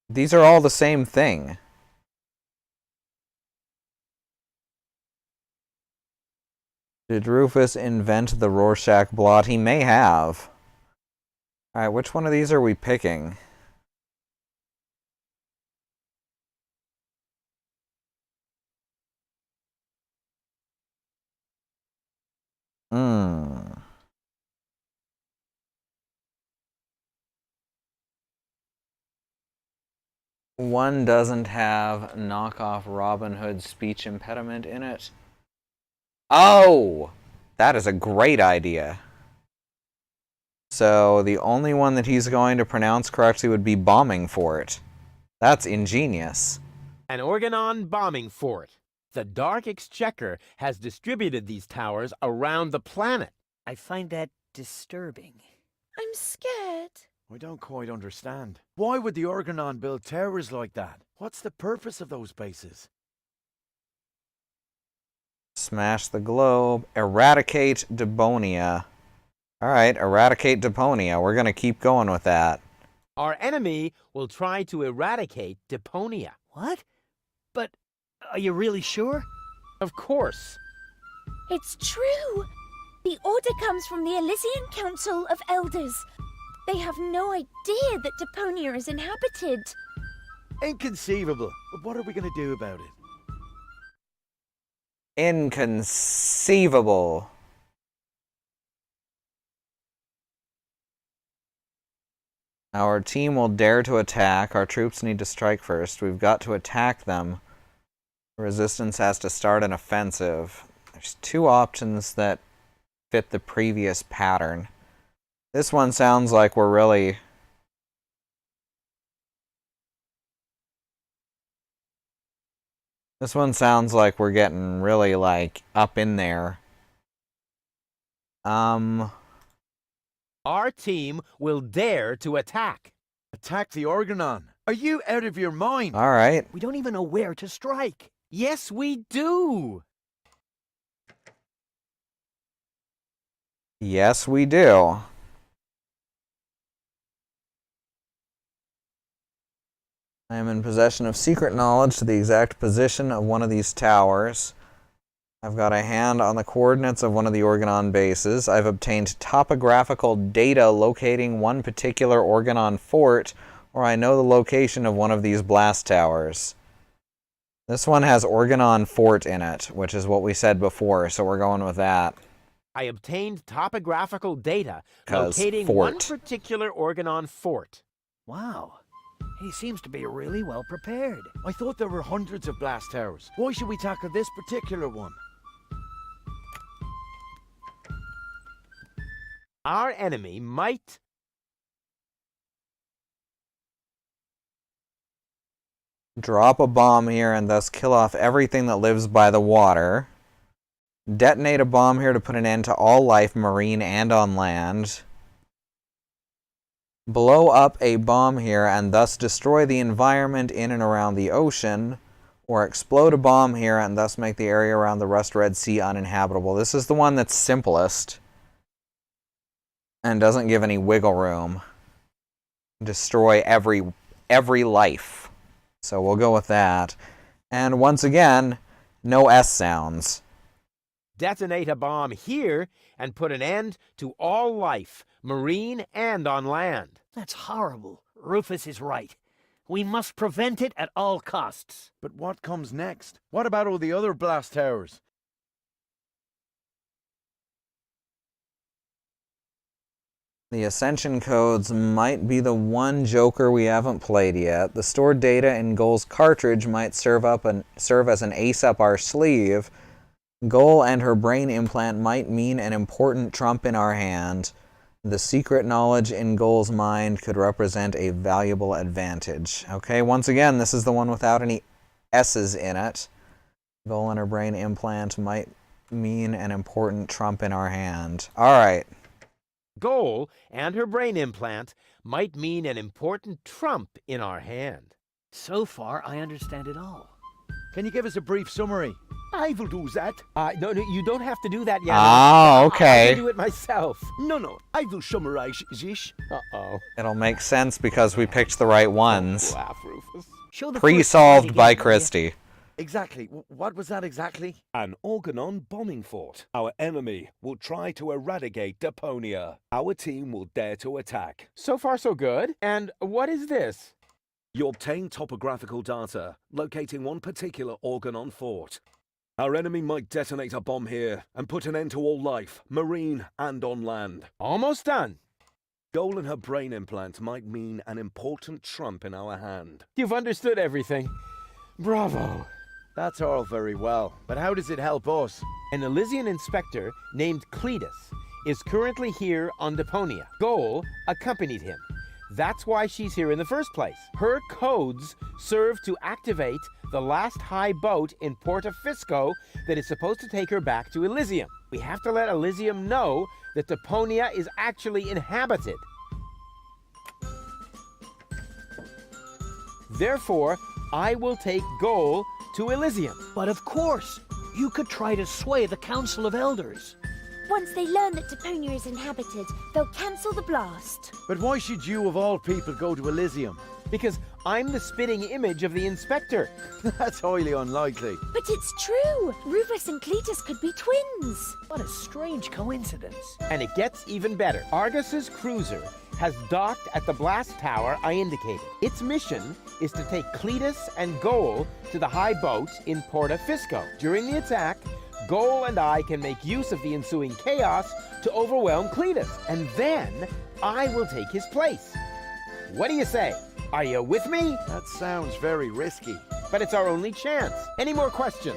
These are all the same thing. Did Rufus invent the Rorschach blot? He may have. Alright, which one of these are we picking? One doesn't have knockoff Robin Hood speech impediment in it. Oh! That is a great idea. So the only one that he's going to pronounce correctly would be bombing fort. That's ingenious. An Organon bombing fort. The Dark Exchequer has distributed these towers around the planet. I find that disturbing. I'm scared. I don't quite understand. Why would the Organon build towers like that? What's the purpose of those bases? Smash the globe. Eradicate Deponia. Alright, eradicate Deponia. We're gonna keep going with that. Our enemy will try to eradicate Deponia. What? But are you really sure? Of course. It's true. The order comes from the Elysian Council of Elders. They have no idea that Deponia is inhabited. Inconceivable. But what are we going to do about it? Inconceivable. Our team will dare to attack. Our troops need to strike first. We've got to attack them. Resistance has to start an offensive. There's two options that fit the previous pattern. This one sounds like we're really... This one sounds like we're getting really, like, up in there. Our team will dare to attack. Attack the Organon. Are you out of your mind? Alright. We don't even know where to strike. Yes, we do. Yes, we do. I am in possession of secret knowledge to the exact position of one of these towers. I've got a hand on the coordinates of one of the Organon bases. I've obtained topographical data locating one particular Organon fort, or I know the location of one of these blast towers. This one has Organon fort in it, which is what we said before, so we're going with that. I obtained topographical data locating one particular Organon fort. Wow. He seems to be really well prepared. I thought there were hundreds of blast towers. Why should we tackle this particular one? Our enemy might... Drop a bomb here and thus kill off everything that lives by the water. Detonate a bomb here to put an end to all life, marine and on land. Blow up a bomb here and thus destroy the environment in and around the ocean, or explode a bomb here and thus make the area around the Rust Red Sea uninhabitable. This is the one that's simplest and doesn't give any wiggle room. Destroy every life. So we'll go with that. And once again, no S sounds. Detonate a bomb here and put an end to all life, marine and on land. That's horrible. Rufus is right. We must prevent it at all costs. But what comes next? What about all the other blast towers? The Ascension codes might be the one joker we haven't played yet. The stored data in Goal's cartridge might serve as an ace up our sleeve. Goal and her brain implant might mean an important trump in our hand. The secret knowledge in Goal's mind could represent a valuable advantage. Okay, once again, this is the one without any S's in it. Goal and her brain implant might mean an important trump in our hand. Alright. Goal and her brain implant might mean an important trump in our hand. So far, I understand it all. Can you give us a brief summary? I will do that. No, you don't have to do that yet. Oh, okay. I can do it myself. No, I will summarize this. Uh-oh. It'll make sense because we picked the right ones. Laugh, Rufus. Show the Pre-solved first by slide again, will ya? Christie. Exactly. What was that exactly? An Organon bombing fort. Our enemy will try to eradicate Deponia. Our team will dare to attack. So far, so good. And what is this? You obtain topographical data, locating one particular Organon fort. Our enemy might detonate a bomb here and put an end to all life, marine and on land. Almost done. Goal in her brain implant might mean an important trump in our hand. You've understood everything. Bravo. That's all very well, but how does it help us? An Elysian inspector named Cletus is currently here on Deponia. Goal accompanied him. That's why she's here in the first place. Her codes serve to activate the last high boat in Porta Fisco that is supposed to take her back to Elysium. We have to let Elysium know that Deponia is actually inhabited. Therefore, I will take Goal to Elysium. But of course, you could try to sway the Council of Elders. Once they learn that Deponia is inhabited, they'll cancel the blast. But why should you, of all people, go to Elysium? Because I'm the spitting image of the inspector. That's highly unlikely. But it's true! Rufus and Cletus could be twins. What a strange coincidence. And it gets even better. Argus's cruiser has docked at the blast tower I indicated. Its mission is to take Cletus and Goal to the high boat in Porta Fisco. During the attack, Goal and I can make use of the ensuing chaos to overwhelm Cletus, and then I will take his place. What do you say? Are you with me? That sounds very risky. But it's our only chance. Any more questions?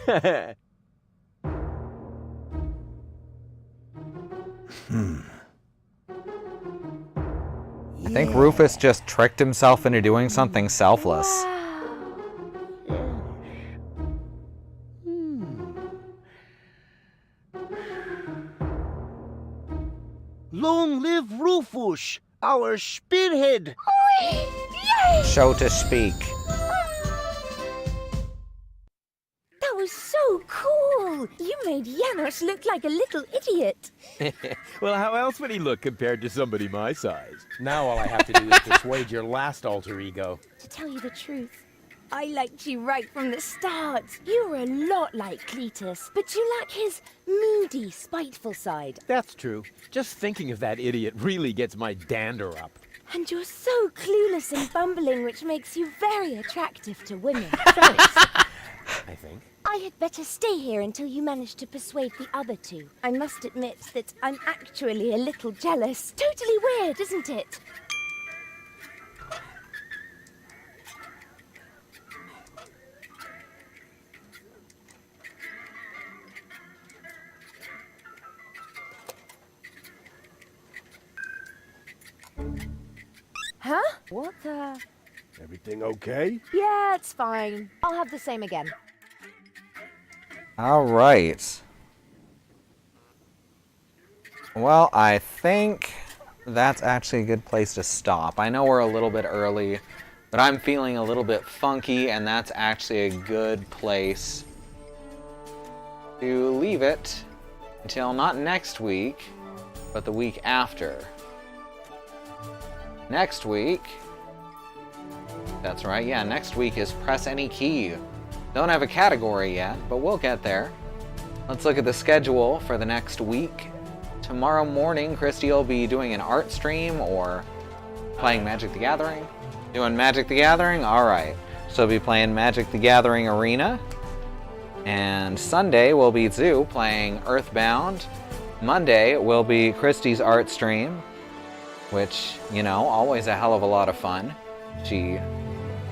I think Rufus just tricked himself into doing something selfless. Long live Rufus, our spearhead! So to speak. That was so cool! You made Janos look like a little idiot. Well, how else would he look compared to somebody my size? Now all I have to do is persuade your last alter ego. To tell you the truth, I liked you right from the start. You were a lot like Cletus, but you lack his moody, spiteful side. That's true. Just thinking of that idiot really gets my dander up. And you're so clueless and bumbling, which makes you very attractive to women. I think. I had better stay here until you manage to persuade the other two. I must admit that I'm actually a little jealous. Totally weird, isn't it? Huh? What the? Everything okay? Yeah, it's fine. I'll have the same again. All right. Well, I think that's actually a good place to stop. I know we're a little bit early, but I'm feeling a little bit funky, and that's actually a good place to leave it until not next week, but the week after. Next week, that's right, yeah, next week is Press Any Key. Don't have a category yet, but we'll get there. Let's look at the schedule for the next week. Tomorrow morning, Christy will be doing an art stream or playing Magic the Gathering. Doing Magic the Gathering? Alright. So we'll be playing Magic the Gathering Arena. And Sunday will be Zoo playing Earthbound. Monday will be Christy's art stream, which, you know, always a hell of a lot of fun. She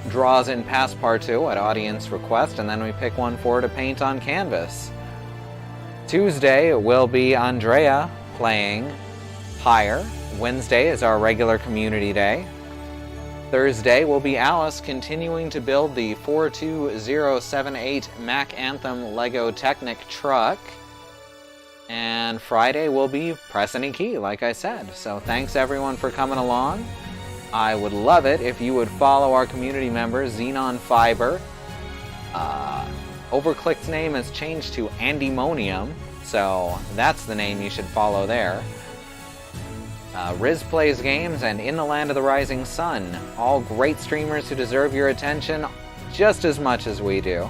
draws in Passepartout at audience request, and then we pick one for her to paint on canvas. Tuesday will be Andrea playing Higher. Wednesday is our regular community day. Thursday will be Alice continuing to build the 42078 Mac Anthem Lego Technic truck. And Friday will be Press Any Key, like I said. So thanks everyone for coming along. I would love it if you would follow our community member, Xenon Fiber. Overclicked's name has changed to Andemonium, so that's the name you should follow there. Riz Plays Games and In the Land of the Rising Sun. All great streamers who deserve your attention just as much as we do,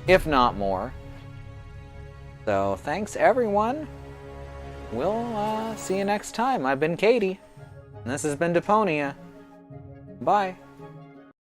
if not more. So thanks everyone. We'll see you next time. I've been Katie, and this has been Deponia. Bye.